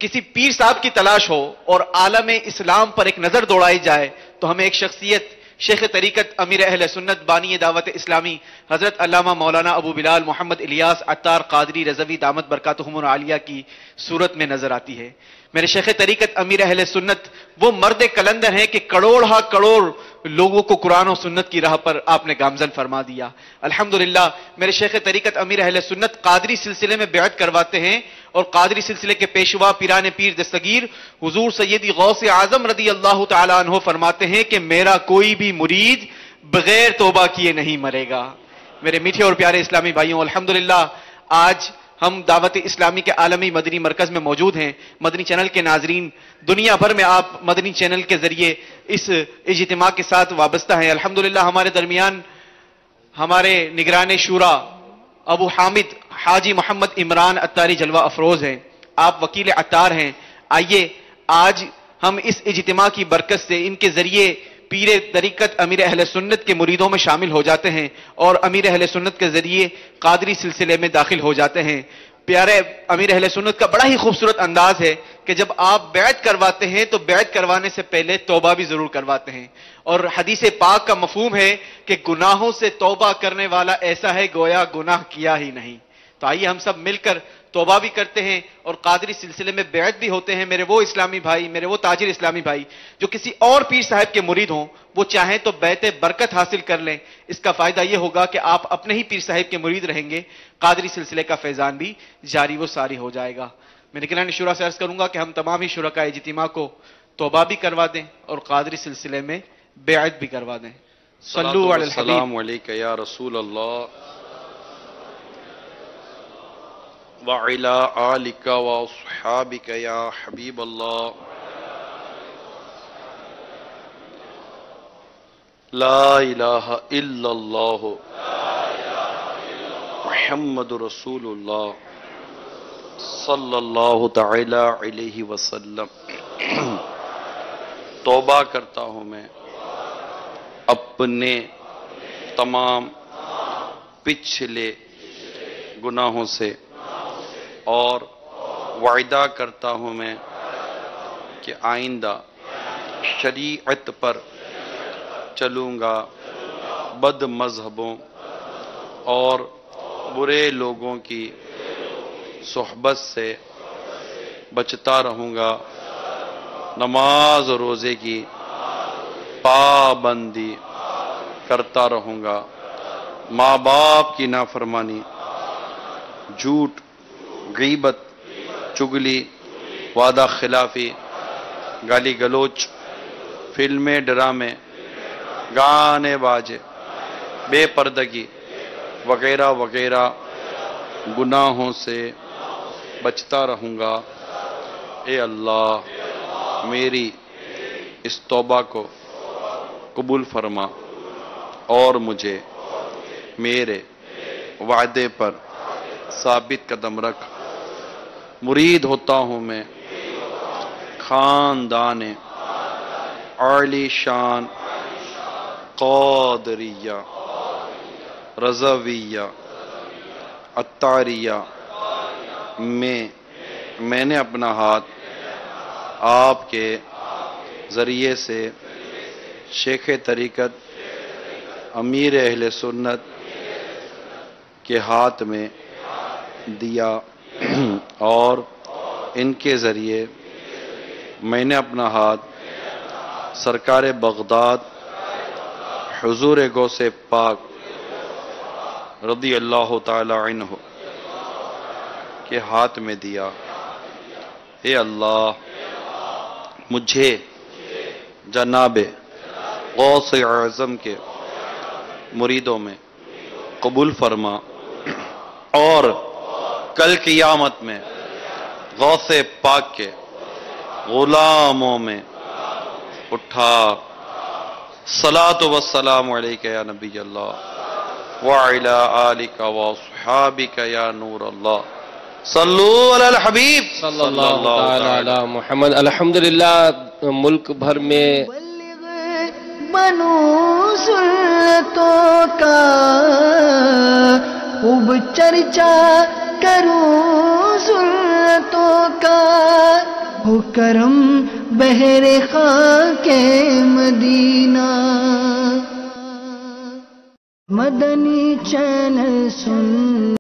S5: کسی پیر صاحب کی تلاش ہو اور عالم اسلام پر ایک نظر دوڑائی جائے تو ہمیں ایک شخصیت شیخ طریقت امیر اہل سنت بانی دعوت اسلامی حضرت علامہ مولانا ابو بلال محمد الیاس عطار قادری رضوی دامت برکاتہم العالیہ کی صورت میں نظر آتی ہے۔ میرے شیخ طریقت امیر اہل سنت وہ مرد کلندر ہیں کہ کروڑ ہا کروڑ لوگوں کو قرآن و سنت کی راہ پر آپ نے گامزن فرما دیا۔ الحمدللہ میرے شیخ طریقت امیر اہل سنت قادری سلسلے میں بیعت کرواتے ہیں اور قادری سلسلے کے پیشوا پیران پیر دستگیر حضور سیدی غوث اعظم رضی اللہ تعالی عنہ فرماتے ہیں کہ میرا کوئی بھی مرید بغیر توبہ کیے نہیں مرے گا۔ میرے میٹھے اور پیارے اسلامی بھائیوں، الحمدللہ آج ہم دعوت اسلامی کے عالمی مدنی مرکز میں موجود ہیں۔ مدنی چینل کے ناظرین دنیا بھر میں آپ مدنی چینل کے ذریعے اس اجتماع کے ساتھ وابستہ ہیں۔ الحمدللہ ہمارے درمیان ہمارے نگران شورا ابو حامد حاجی محمد عمران عطاری جلوہ افروز ہیں، آپ وکیل عطار ہیں۔ آئیے آج ہم اس اجتماع کی برکت سے ان کے ذریعے پیر طریقت امیر اہل سنت کے مریدوں میں شامل ہو جاتے ہیں اور امیر اہل سنت کے ذریعے قادری سلسلے میں داخل ہو جاتے ہیں۔ پیارے امیر اہل سنت کا بڑا ہی خوبصورت انداز ہے کہ جب آپ بیعت کرواتے ہیں تو بیعت کروانے سے پہلے توبہ بھی ضرور کرواتے ہیں، اور حدیث پاک کا مفہوم ہے کہ گناہوں سے توبہ کرنے والا ایسا ہے گویا گناہ کیا ہی نہیں۔ تو آئیے ہم سب مل کر توبہ بھی کرتے ہیں اور قادری سلسلے میں بیعت بھی ہوتے ہیں۔ میرے وہ اسلامی بھائی، میرے وہ تاجر اسلامی بھائی جو کسی اور پیر صاحب کے مرید ہوں، وہ چاہیں تو بیعت برکت حاصل کر لیں۔ اس کا فائدہ یہ ہوگا کہ آپ اپنے ہی پیر صاحب کے مرید رہیں گے، قادری سلسلے کا فیضان بھی جاری و ساری ہو جائے گا۔ میں نگران شورا سے عرض کروں گا کہ ہم تمام ہی شرکاء اجتماع کو توبہ بھی کروا دیں اور قادری سلسلے میں بیعت بھی کروا دیں۔ صلو علی الحبیب۔
S4: السلام علیکہ یا رسول اللہ وعلی آلک واصحابک یا حبیب اللہ۔ لا الہ الا اللہ محمد رسول اللہ صلی اللہ تعالی علیہ وسلم۔ توبہ کرتا ہوں میں اپنے تمام پچھلے گناہوں سے، اور وعدہ کرتا ہوں میں کہ آئندہ شریعت پر چلوں گا، بد مذہبوں اور برے لوگوں کی صحبت سے بچتا رہوں گا، نماز و روزے کی پابندی کرتا رہوں گا، ماں باپ کی نافرمانی، جھوٹ، غیبت، چگلی، وعدہ خلافی، گالی گلوچ، فلمیں، ڈرامے، گانے باجے، بے پردگی وغیرہ وغیرہ گناہوں سے بچتا رہوں گا۔ اے اللہ میری اس توبہ کو قبول فرما اور مجھے میرے وعدے پر ثابت قدم رکھ۔ مرید ہوتا ہوں میں خاندان عالی شان قادریہ، رضویہ، عطاریہ میں نے اپنا ہاتھ آپ کے ذریعے سے شیخ طریقت امیر اہل سنت کے ہاتھ میں دیا، اور ان کے ذریعے میں نے اپنا ہاتھ سرکار بغداد حضور غوث پاک رضی اللہ تعالی عنہ کے ہاتھ میں دیا۔ اے اللہ مجھے جناب غوث اعظم کے مریدوں میں قبول فرما اور کل قیامت میں غوث پاک کے غلاموں میں اٹھا۔ صلاۃ و السلام علیک یا نبی اللہ وعلی آلک واصحابک یا نور اللہ، صلو علی الحبیب
S6: صلی اللہ تعالی علی محمد۔ الحمدللہ ملک بھر میں
S2: بنو سنتوں کا خوب چرچا کروں سنتوں کا، ہو کرم بہر خاک مدینہ۔ مدنی چینل سن